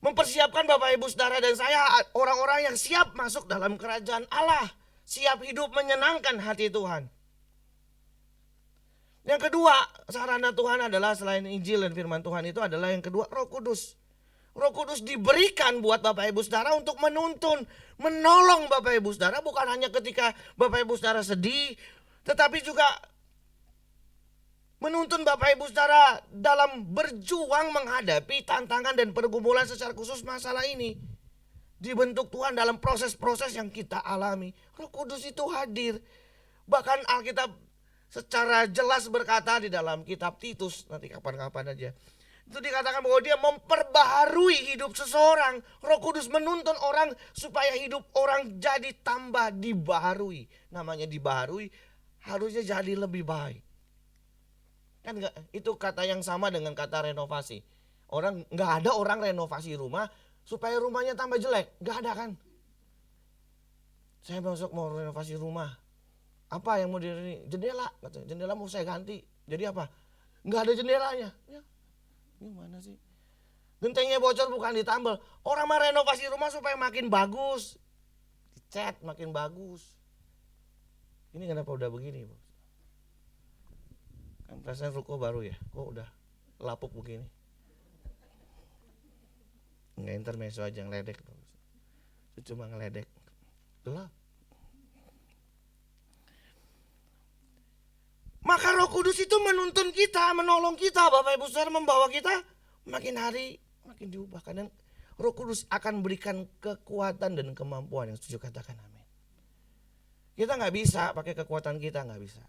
Mempersiapkan Bapak Ibu Saudara dan saya orang-orang yang siap masuk dalam kerajaan Allah, siap hidup menyenangkan hati Tuhan. Yang kedua, sarana Tuhan adalah selain Injil dan firman Tuhan itu adalah yang kedua, Roh Kudus. Roh Kudus diberikan buat Bapak Ibu Saudara untuk menuntun, menolong Bapak Ibu Saudara, bukan hanya ketika Bapak Ibu Saudara sedih, tetapi juga menuntun Bapak Ibu Saudara dalam berjuang menghadapi tantangan dan pergumulan secara khusus masalah ini. Dibentuk Tuhan dalam proses-proses yang kita alami. Roh Kudus itu hadir. Bahkan Alkitab secara jelas berkata di dalam kitab Titus, nanti kapan-kapan aja, itu dikatakan bahwa dia memperbaharui hidup seseorang. Roh Kudus menuntun orang supaya hidup orang jadi tambah dibaharui. Namanya dibaharui, harusnya jadi lebih baik. Kan enggak, itu kata yang sama dengan kata renovasi. Enggak ada orang renovasi rumah supaya rumahnya tambah jelek, enggak ada kan? Saya mau renovasi rumah. Apa yang mau jendela? Jendela mau saya ganti. Jadi apa? Enggak ada jendelanya. Ya. Gimana sih? Gentengnya bocor bukan ditambal. Orang mau renovasi rumah supaya makin bagus. Dicat makin bagus. Ini kenapa udah begini, Bos? Kan perasaan ruko baru ya. Kok udah lapuk begini? intermezzo aja ngeledek. Itu cuma ngeledek. Itulah. Maka Roh Kudus itu menuntun kita, menolong kita, Bapak Ibu Saudara, membawa kita makin hari makin diubahkan. Dan Roh Kudus akan berikan kekuatan dan kemampuan. Yang setuju katakan amin. Kita nggak bisa pakai kekuatan kita, nggak bisa.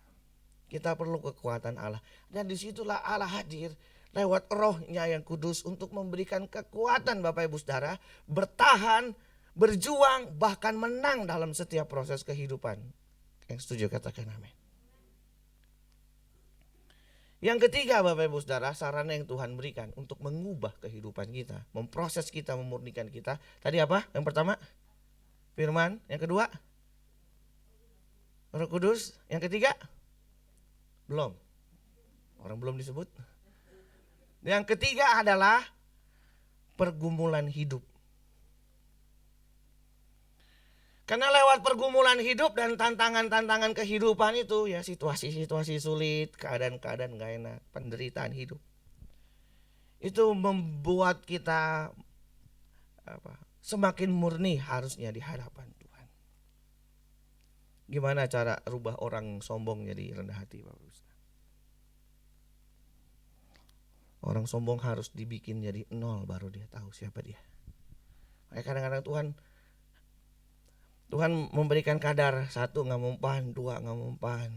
Kita perlu kekuatan Allah. Dan disitulah Allah hadir lewat Rohnya yang kudus untuk memberikan kekuatan Bapak Ibu Saudara, bertahan, berjuang, bahkan menang dalam setiap proses kehidupan. Yang setuju katakan amin. Yang ketiga Bapak Ibu Saudara, sarana yang Tuhan berikan untuk mengubah kehidupan kita, memproses kita, memurnikan kita. Tadi apa? Yang pertama firman, yang kedua Roh Kudus, yang ketiga belum. Orang belum disebut. Yang ketiga adalah pergumulan hidup. Karena lewat pergumulan hidup dan tantangan-tantangan kehidupan itu ya, situasi-situasi sulit, keadaan-keadaan gak enak, penderitaan hidup, itu membuat kita semakin murni harusnya di hadapan Tuhan. Gimana cara rubah orang sombong jadi rendah hati, Bapak Ibu? Orang sombong harus dibikin jadi nol baru dia tahu siapa dia. Makanya kadang-kadang Tuhan memberikan kadar, 1 gak mempan, 2 gak mempan.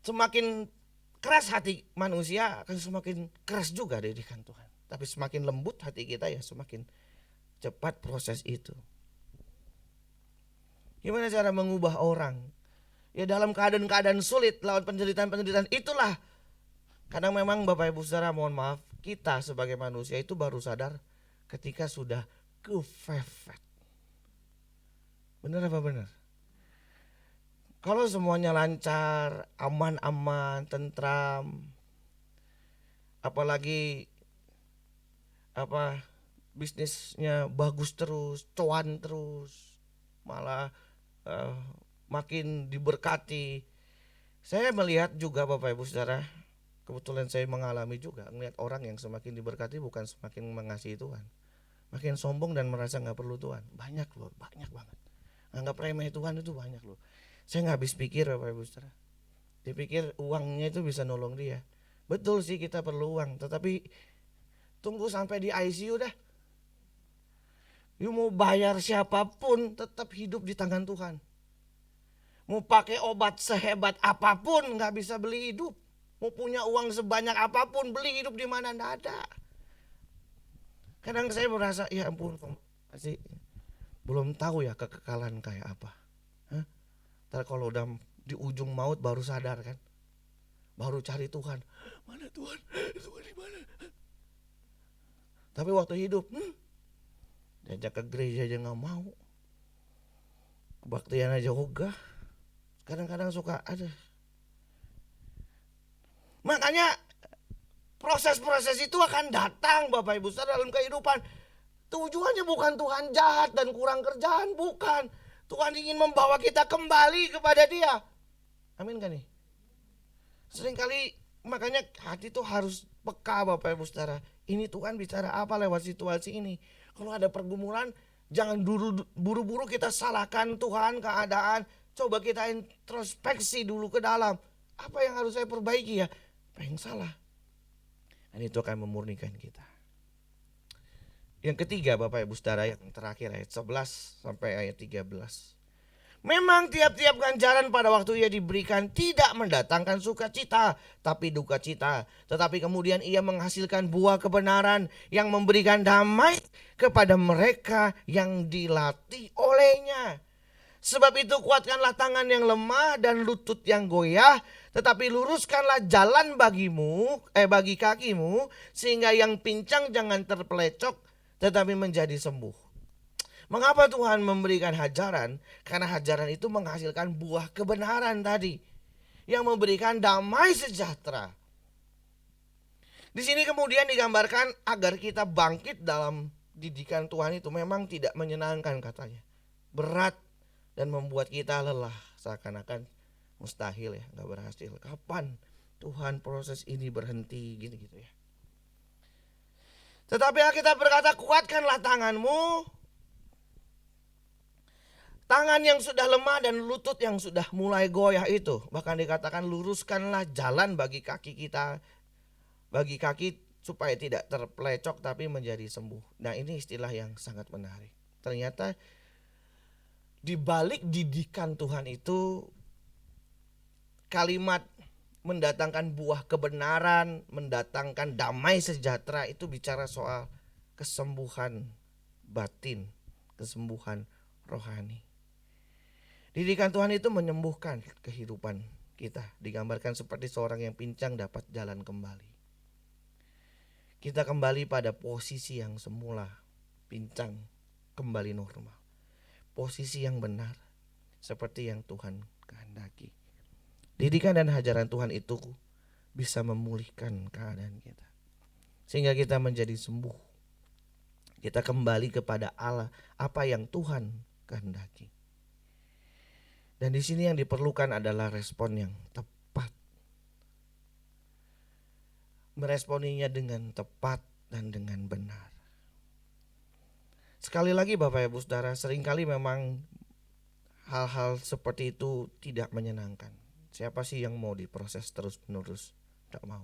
Semakin keras hati manusia akan semakin keras juga didikan Tuhan. Tapi semakin lembut hati kita ya semakin cepat proses itu. Gimana cara mengubah orang? Ya dalam keadaan-keadaan sulit, lawan penderitaan-penderitaan itulah. Kadang memang Bapak Ibu Saudara, mohon maaf, kita sebagai manusia itu baru sadar ketika sudah kefefet. Benar apa benar? Kalau semuanya lancar, aman-aman, tentram, apalagi bisnisnya bagus terus, cuan terus, malah makin diberkati. Saya melihat juga Bapak Ibu Saudara, kebetulan saya mengalami juga melihat orang yang semakin diberkati bukan semakin mengasihi Tuhan, makin sombong dan merasa nggak perlu Tuhan. Banyak loh, banyak banget. Anggap remeh Tuhan itu banyak loh. Saya nggak habis pikir Bapak Ibu Saudara. Dipikir uangnya itu bisa nolong dia. Betul sih kita perlu uang, tetapi tunggu sampai di ICU dah. You mau bayar siapapun tetap hidup di tangan Tuhan. Mau pakai obat sehebat apapun nggak bisa beli hidup. Mau punya uang sebanyak apapun beli hidup di mana nggak ada. Kadang saya merasa ya ampun, masih belum tahu ya kekekalan kayak apa. Ntar kalau udah di ujung maut baru sadar kan, baru cari Tuhan. Mana Tuhan? Tuhan di mana? Tapi waktu hidup, diajak ke gereja aja nggak mau, kebaktian aja ogah. Kadang-kadang suka ada. Makanya proses-proses itu akan datang Bapak Ibu Saudara dalam kehidupan. Tujuannya bukan Tuhan jahat dan kurang kerjaan, bukan. Tuhan ingin membawa kita kembali kepada Dia. Amin kan nih? Seringkali makanya hati itu harus peka Bapak Ibu Saudara. Ini Tuhan bicara apa lewat situasi ini. Kalau ada pergumulan, jangan buru-buru kita salahkan Tuhan, keadaan. Coba kita introspeksi dulu ke dalam. Apa yang harus saya perbaiki ya? Apa yang salah? Dan itu akan memurnikan kita. Yang ketiga Bapak Ibu Saudara, yang terakhir ayat 11 sampai ayat 13. Memang tiap-tiap ganjaran pada waktu ia diberikan tidak mendatangkan sukacita, tapi duka cita. Tetapi kemudian ia menghasilkan buah kebenaran yang memberikan damai kepada mereka yang dilatih olehnya. Sebab itu kuatkanlah tangan yang lemah dan lutut yang goyah, tetapi luruskanlah jalan bagi kakimu, sehingga yang pincang jangan terpelecok, tetapi menjadi sembuh. Mengapa Tuhan memberikan hajaran? Karena hajaran itu menghasilkan buah kebenaran tadi, yang memberikan damai sejahtera. Di sini kemudian digambarkan agar kita bangkit dalam didikan Tuhan itu memang tidak menyenangkan katanya. Berat dan membuat kita lelah, seakan-akan mustahil ya, gak berhasil. Kapan Tuhan proses ini berhenti gitu ya. Tetapi Alkitab berkata, kuatkanlah tanganmu. Tangan yang sudah lemah dan lutut yang sudah mulai goyah itu. Bahkan dikatakan luruskanlah jalan bagi kaki kita. Bagi kaki supaya tidak terpelecok tapi menjadi sembuh. Nah, ini istilah yang sangat menarik. Ternyata di balik didikan Tuhan itu, kalimat mendatangkan buah kebenaran, mendatangkan damai sejahtera itu bicara soal kesembuhan batin, kesembuhan rohani. Didikan Tuhan itu menyembuhkan kehidupan kita. Digambarkan seperti seorang yang pincang dapat jalan kembali. Kita kembali pada posisi yang semula, pincang, kembali normal. Posisi yang benar, seperti yang Tuhan kehendaki. Didikan dan ajaran Tuhan itu bisa memulihkan keadaan kita, sehingga kita menjadi sembuh. Kita kembali kepada Allah, apa yang Tuhan kehendaki. Dan di sini yang diperlukan adalah respon yang tepat. Meresponinya dengan tepat dan dengan benar. Sekali lagi Bapak Ibu Saudara, seringkali memang hal-hal seperti itu tidak menyenangkan. Siapa sih yang mau diproses terus-menerus? Tidak mau.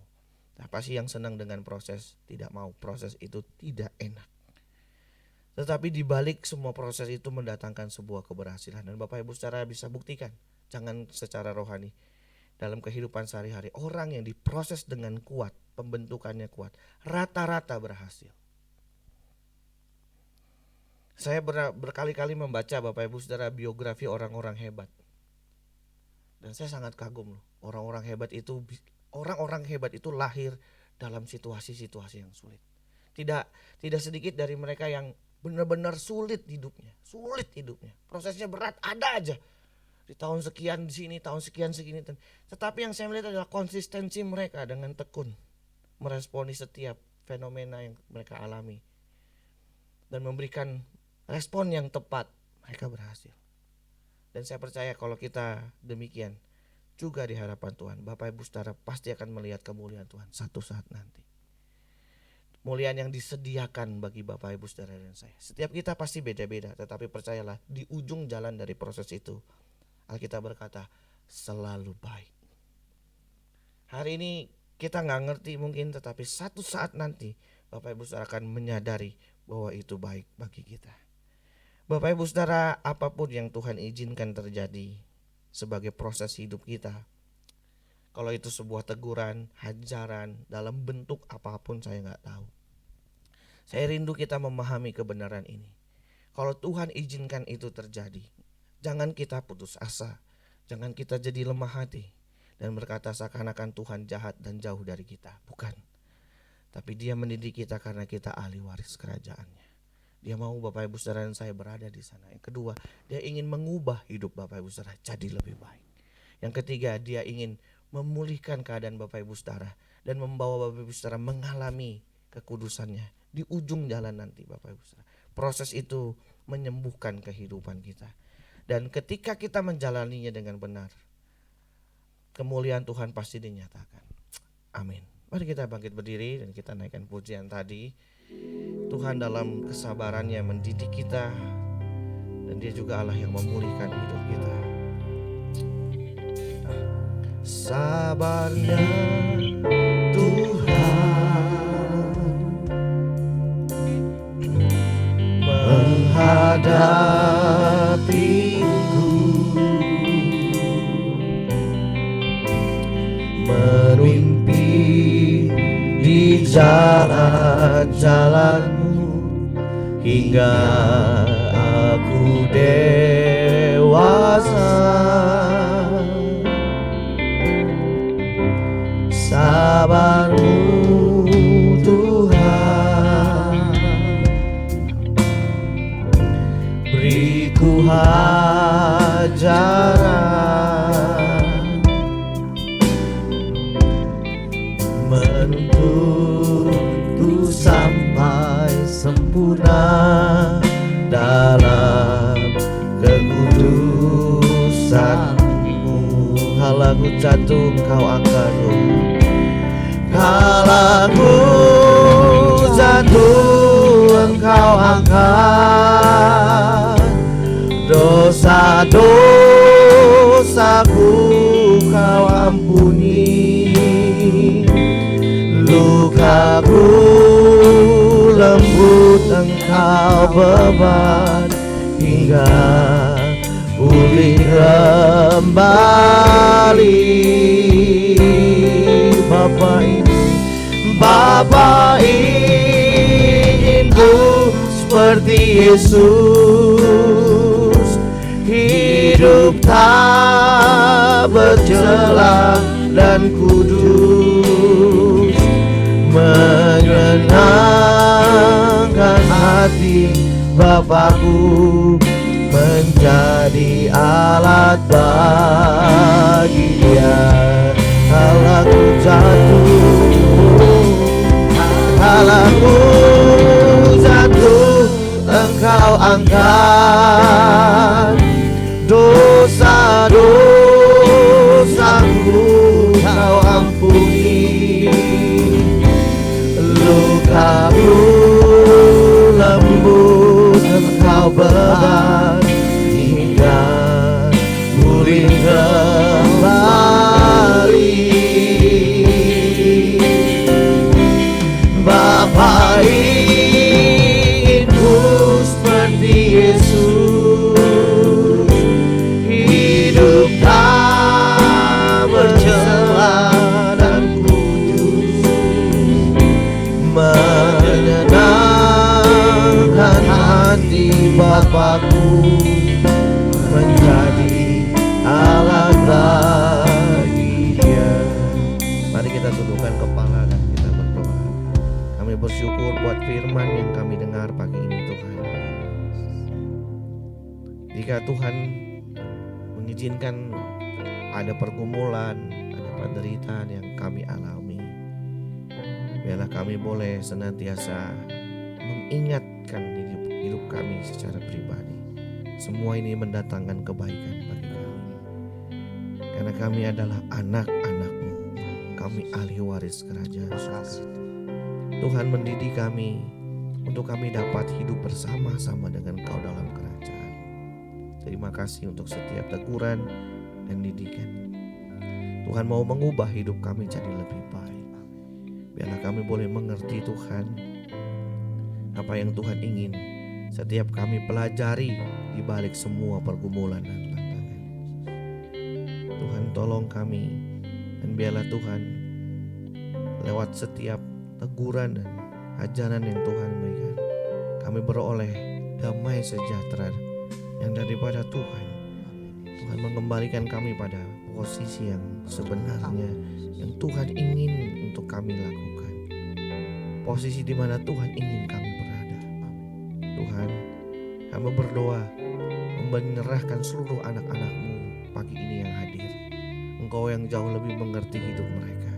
Siapa sih yang senang dengan proses? Tidak mau. Proses itu tidak enak. Tetapi di balik semua proses itu mendatangkan sebuah keberhasilan. Dan Bapak Ibu Saudara bisa buktikan, jangan secara rohani, dalam kehidupan sehari-hari, orang yang diproses dengan kuat, pembentukannya kuat, rata-rata berhasil. Saya berkali-kali membaca Bapak Ibu Saudara biografi orang-orang hebat. Dan saya sangat kagum loh, orang-orang hebat itu lahir dalam situasi-situasi yang sulit. Tidak sedikit dari mereka yang benar-benar sulit hidupnya. Prosesnya berat, ada aja. Di tahun sekian di sini, tahun sekian segini. Tetapi yang saya melihat adalah konsistensi mereka dengan tekun meresponi setiap fenomena yang mereka alami. Dan memberikan respon yang tepat, mereka berhasil. Dan saya percaya kalau kita demikian juga di hadapan Tuhan, Bapak Ibu Saudara pasti akan melihat kemuliaan Tuhan satu saat nanti. Kemuliaan yang disediakan bagi Bapak Ibu Saudara dan saya. Setiap kita pasti beda-beda, tetapi percayalah di ujung jalan dari proses itu, Alkitab berkata selalu baik. Hari ini kita gak ngerti mungkin, tetapi satu saat nanti Bapak Ibu Saudara akan menyadari bahwa itu baik bagi kita. Bapak Ibu Saudara, apapun yang Tuhan izinkan terjadi sebagai proses hidup kita, kalau itu sebuah teguran, hajaran, dalam bentuk apapun saya gak tahu. Saya rindu kita memahami kebenaran ini. Kalau Tuhan izinkan itu terjadi, jangan kita putus asa. Jangan kita jadi lemah hati dan berkata seakan-akan Tuhan jahat dan jauh dari kita. Bukan. Tapi Dia mendidik kita karena kita ahli waris kerajaannya. Dia mau Bapak Ibu Saudara dan saya berada di sana. Yang kedua, Dia ingin mengubah hidup Bapak Ibu Saudara jadi lebih baik. Yang ketiga, Dia ingin memulihkan keadaan Bapak Ibu Saudara dan membawa Bapak Ibu Saudara mengalami kekudusannya di ujung jalan nanti Bapak Ibu Saudara. Proses itu menyembuhkan kehidupan kita. Dan ketika kita menjalaninya dengan benar, kemuliaan Tuhan pasti dinyatakan. Amin. Mari kita bangkit berdiri dan kita naikkan pujian tadi. Tuhan dalam kesabarannya mendidik kita, dan Dia juga Allah yang memulihkan hidup kita. Sabarnya Tuhan menghadapiku, memimpin di jalan-jalanmu hingga aku dewasa. Sabar-Mu Tuhan, beriku ajaran menuntunku sampai sempurna dalam kekudusan-Mu. Halaku jatuh Kau angkat, halaku jatuh lembut Engkau beban hingga pulih kembali. Bapa inginku seperti Yesus, hidup tak bercela dan kudus, menyenangkan hati Bapakku, menjadi alat bagi Dia. Kala ku jatuh, kala ku jatuh, Engkau angkat dosa-dosaku, Kau ampuni. Luka-Mu lembut Engkau beban hingga pulih kembali. Bapa inginku seperti Yesus, hidup tak bercela dan kudus, menyenangkan hati Bapakku, menjadi alat bagi Dia. Mari kita tundukkan kepala dan kita berdoa. Kami bersyukur buat firman yang kami dengar pagi ini Tuhan. Jika Tuhan mengizinkan ada pergumulan, ada penderitaan yang kami alami, biarlah kami boleh senantiasa mengingatkan hidup kami secara pribadi. Semua ini mendatangkan kebaikan bagi kami, karena kami adalah anak-anak-Mu, kami ahli waris kerajaan surga. Tuhan mendidik kami untuk kami dapat hidup bersama-sama dengan Kau dalam kerajaan. Terima kasih untuk setiap teguran dan didikan. Tuhan mau mengubah hidup kami jadi lebih baik. Biarlah kami boleh mengerti Tuhan apa yang Tuhan ingin setiap kami pelajari di balik semua pergumulan dan tantangan. Tuhan tolong kami, dan biarlah Tuhan lewat setiap teguran dan ajaran yang Tuhan berikan, kami beroleh damai sejahtera yang daripada Tuhan. Tuhan mengembalikan kami pada posisi yang sebenarnya yang Tuhan ingin untuk kami lakukan, posisi di mana Tuhan ingin kami berada. Tuhan, kami berdoa menyerahkan seluruh anak-anak-Mu pagi ini yang hadir. Engkau yang jauh lebih mengerti hidup mereka,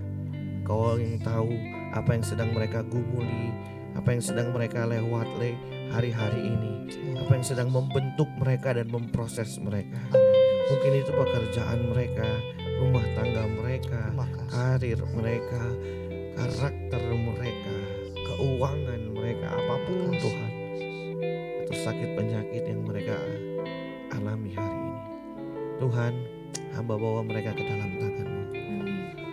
Engkau yang tahu apa yang sedang mereka gumuli, apa yang sedang mereka lewati hari-hari ini, apa yang sedang membentuk mereka dan memproses mereka. Mungkin itu pekerjaan mereka, rumah tangga mereka, karir mereka, karakter mereka, keuangan mereka, apapun Tuhan, atau sakit penyakit yang mereka alami hari ini. Tuhan, hamba bawa mereka ke dalam tangan-Mu.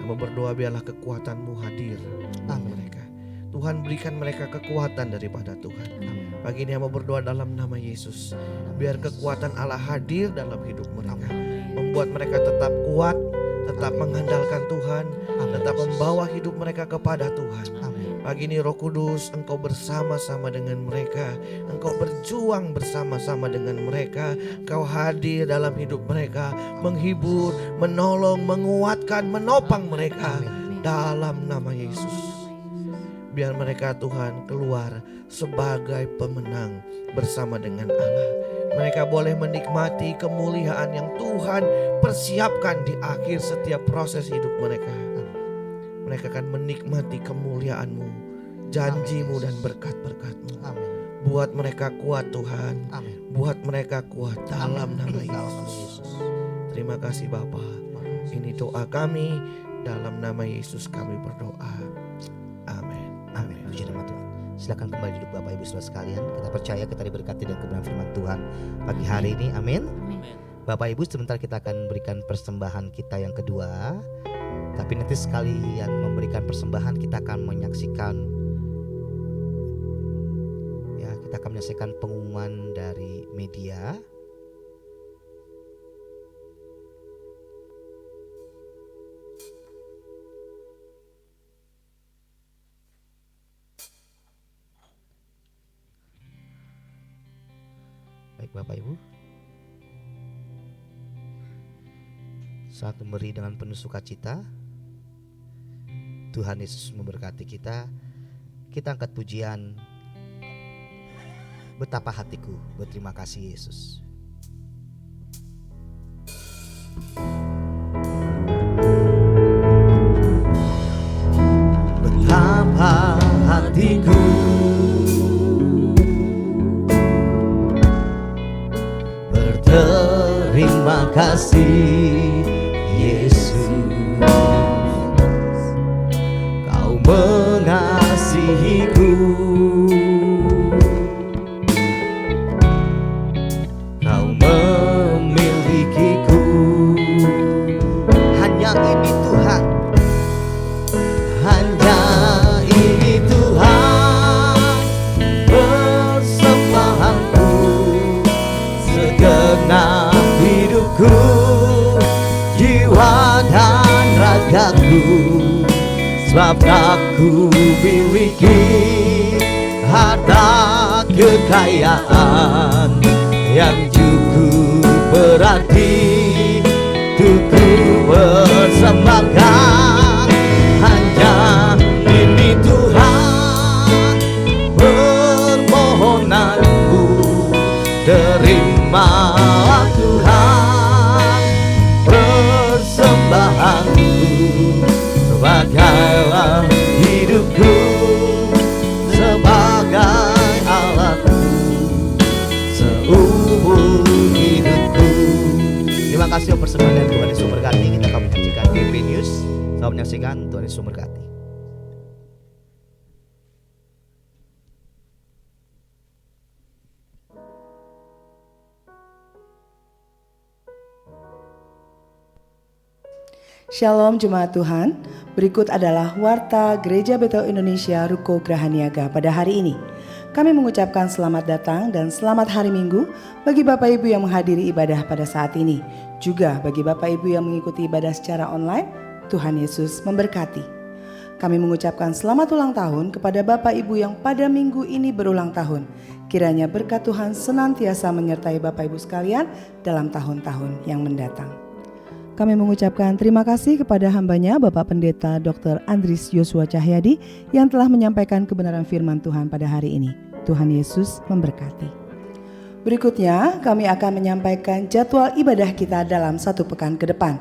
Hamba berdoa biarlah kekuatan-Mu hadir bagi mereka. Tuhan, berikan mereka kekuatan daripada Tuhan. Pagi ini hamba berdoa dalam nama Yesus, biar kekuatan Allah hadir dalam hidup mereka, membuat mereka tetap kuat, tetap mengandalkan Tuhan, tetap membawa hidup mereka kepada Tuhan. Pagi ini Roh Kudus, Engkau bersama-sama dengan mereka, Engkau berjuang bersama-sama dengan mereka, Engkau hadir dalam hidup mereka, menghibur, menolong, menguatkan, menopang mereka dalam nama Yesus. Biar mereka Tuhan keluar sebagai pemenang bersama dengan Allah. Mereka boleh menikmati kemuliaan yang Tuhan persiapkan di akhir setiap proses hidup mereka. Mereka akan menikmati kemuliaan-Mu, janji-Mu dan berkat-berkat-Mu. Buat mereka kuat Tuhan. Buat mereka kuat dalam nama Yesus. Terima kasih Bapa. Ini doa kami, dalam nama Yesus kami berdoa. Amin. Amin. Puji nama Tuhan. Silakan kembali duduk Bapak Ibu Saudara sekalian. Kita percaya kita diberkati dengan kebenaran firman Tuhan pagi hari ini. Amin. Bapak Ibu, sebentar kita akan berikan persembahan kita yang kedua. Tapi nanti sekalian memberikan persembahan, kita akan menyaksikan kita akan menyaksikan pengumuman dari media. Baik Bapak Ibu, saat memberi dengan penuh sukacita, Tuhan Yesus memberkati kita. Kita angkat pujian, betapa hatiku berterima kasih Yesus. Betapa hatiku berterima kasih Yesus, Kau mengasihiku, Kau memilikiku. Hanya ini Tuhan, hanya ini Tuhan, persembahanku, segenap hidupku, jiwa dan ragaku. Sebab aku miliki harta kekayaan yang cukup berarti untuk ku persembahkan. Hanya ini Tuhan permohonanku, terima Tuhan persembahanku, sebagailah hidupku, sebagai alatku, seumur hidupku. Terima kasih persembahan Tuhan Yesus memberkati. Kita akan menyaksikan GP News. Selamat menyaksikan, Tuhan Yesus memberkati. Shalom Jemaat Tuhan, berikut adalah Warta Gereja Betel Indonesia Ruko Grahaniaga pada hari ini. Kami mengucapkan selamat datang dan selamat hari Minggu bagi Bapak Ibu yang menghadiri ibadah pada saat ini. Juga bagi Bapak Ibu yang mengikuti ibadah secara online, Tuhan Yesus memberkati. Kami mengucapkan selamat ulang tahun kepada Bapak Ibu yang pada minggu ini berulang tahun. Kiranya berkat Tuhan senantiasa menyertai Bapak Ibu sekalian dalam tahun-tahun yang mendatang. Kami mengucapkan terima kasih kepada hambanya Bapak Pendeta Dr. Andris Yosua Cahyadi yang telah menyampaikan kebenaran firman Tuhan pada hari ini. Tuhan Yesus memberkati. Berikutnya kami akan menyampaikan jadwal ibadah kita dalam 1 pekan ke depan.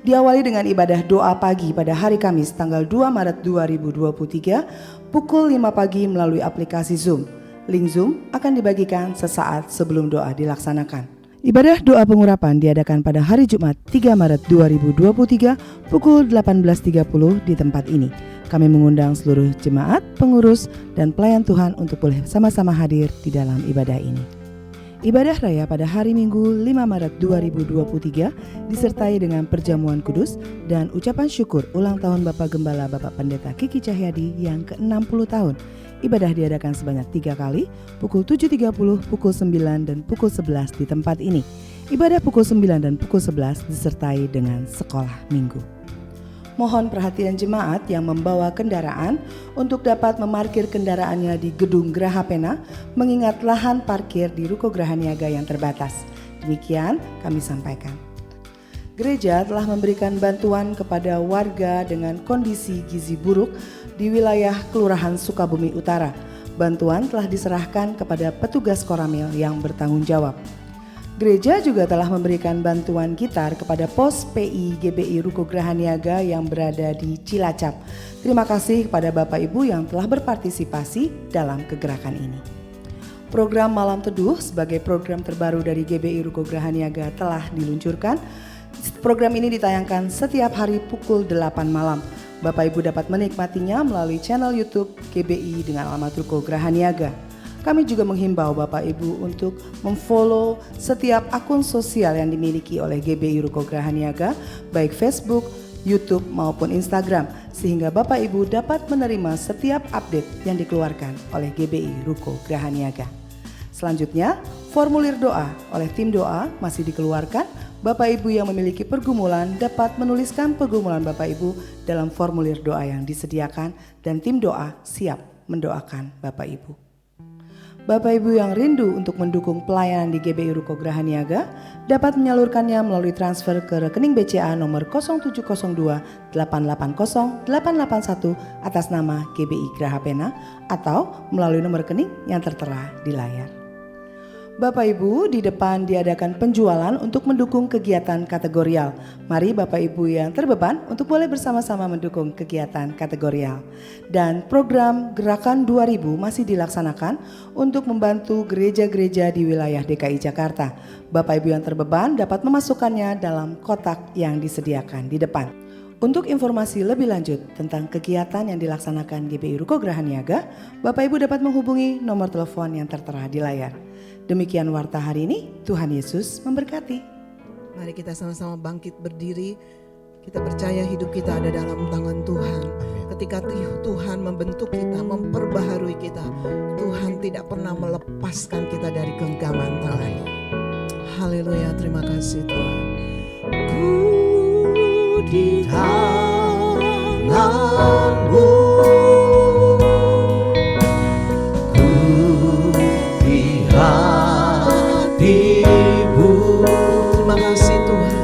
Diawali dengan ibadah doa pagi pada hari Kamis tanggal 2 Maret 2023 pukul 5 pagi melalui aplikasi Zoom. Link Zoom akan dibagikan sesaat sebelum doa dilaksanakan. Ibadah doa pengurapan diadakan pada hari Jumat 3 Maret 2023 pukul 18.30 di tempat ini. Kami mengundang seluruh jemaat, pengurus, dan pelayan Tuhan untuk boleh sama-sama hadir di dalam ibadah ini. Ibadah raya pada hari Minggu 5 Maret 2023 disertai dengan perjamuan kudus dan ucapan syukur ulang tahun Bapak Gembala Bapak Pendeta Kiki Cahyadi yang ke-60 tahun. Ibadah diadakan sebanyak 3 kali, pukul 7.30, pukul 9, dan pukul 11 di tempat ini. Ibadah pukul 9 dan pukul 11 disertai dengan sekolah minggu. Mohon perhatian jemaat yang membawa kendaraan untuk dapat memarkir kendaraannya di Gedung Graha Pena, mengingat lahan parkir di Ruko Grahaniaga yang terbatas. Demikian kami sampaikan. Gereja telah memberikan bantuan kepada warga dengan kondisi gizi buruk di wilayah Kelurahan Sukabumi Utara. Bantuan telah diserahkan kepada petugas Koramil yang bertanggung jawab. Gereja juga telah memberikan bantuan gitar kepada pos PI GBI Ruko Grahaniaga yang berada di Cilacap. Terima kasih kepada Bapak Ibu yang telah berpartisipasi dalam kegerakan ini. Program Malam Teduh sebagai program terbaru dari GBI Ruko Grahaniaga telah diluncurkan. Program ini ditayangkan setiap hari pukul 8 malam. Bapak Ibu dapat menikmatinya melalui channel YouTube GBI dengan alamat Ruko Grahaniaga. Kami juga menghimbau Bapak Ibu untuk memfollow setiap akun sosial yang dimiliki oleh GBI Ruko Grahaniaga, baik Facebook, YouTube maupun Instagram, sehingga Bapak Ibu dapat menerima setiap update yang dikeluarkan oleh GBI Ruko Grahaniaga. Selanjutnya, formulir doa oleh tim doa masih dikeluarkan. Bapak Ibu yang memiliki pergumulan dapat menuliskan pergumulan Bapak Ibu dalam formulir doa yang disediakan dan tim doa siap mendoakan Bapak Ibu. Bapak Ibu yang rindu untuk mendukung pelayanan di GBI Ruko Graha Niaga dapat menyalurkannya melalui transfer ke rekening BCA nomor 0702 880 881 atas nama GBI Graha Pena atau melalui nomor rekening yang tertera di layar. Bapak Ibu, di depan diadakan penjualan untuk mendukung kegiatan kategorial. Mari Bapak Ibu yang terbeban untuk boleh bersama-sama mendukung kegiatan kategorial. Dan program Gerakan 2000 masih dilaksanakan untuk membantu gereja-gereja di wilayah DKI Jakarta. Bapak Ibu yang terbeban dapat memasukkannya dalam kotak yang disediakan di depan. Untuk informasi lebih lanjut tentang kegiatan yang dilaksanakan GBI Ruko Graha Niaga, Bapak Ibu dapat menghubungi nomor telepon yang tertera di layar. Demikian warta hari ini, Tuhan Yesus memberkati. Mari kita sama-sama bangkit berdiri. Kita percaya hidup kita ada dalam tangan Tuhan. Ketika Tuhan membentuk kita, memperbaharui kita, Tuhan tidak pernah melepaskan kita dari genggaman tangan-Nya. Haleluya, terima kasih Tuhan. Ku di tangan-Mu, ku di hati-Mu. Terima kasih Tuhan.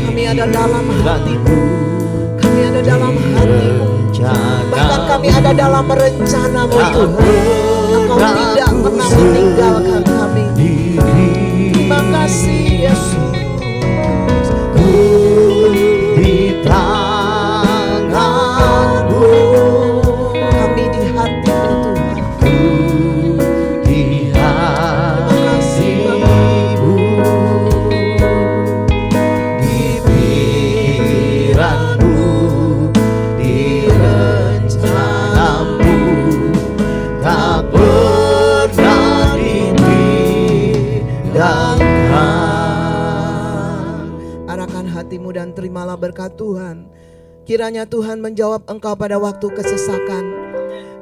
Kami ada dalam hati-Mu, kami ada dalam hati-Mu, bahkan kami ada dalam rencana-Mu Tuhan. Engkau tidak pernah meninggalkan kami. Terima kasih Yesus. Di tangan-Mu, Kami di hati-Mu Tuhan. di hati-Mu, di pikiran-Mu, di rencana-Mu, tak pernah dipindahkan. Arahkan hatimu dan terimalah berkat Tuhan. Kiranya Tuhan menjawab engkau pada waktu kesesakan.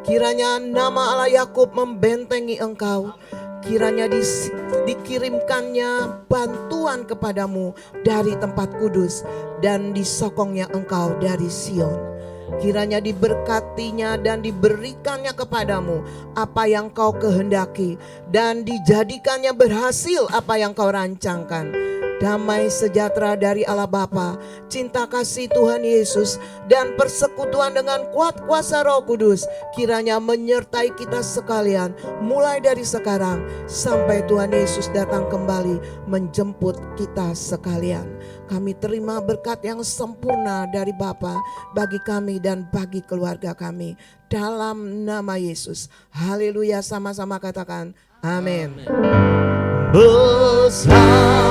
Kiranya nama Allah Yakub membentengi engkau. Kiranya dikirimkannya bantuan kepadamu dari tempat kudus dan disokongnya engkau dari Sion. Kiranya diberkatinya dan diberikannya kepadamu apa yang kau kehendaki dan dijadikannya berhasil apa yang kau rancangkan. Damai sejahtera dari Allah Bapa, cinta kasih Tuhan Yesus, dan persekutuan dengan kuat kuasa Roh Kudus kiranya menyertai kita sekalian mulai dari sekarang sampai Tuhan Yesus datang kembali menjemput kita sekalian. Kami terima berkat yang sempurna dari Bapa bagi kami dan bagi keluarga kami dalam nama Yesus. Haleluya, sama-sama katakan amin. Besar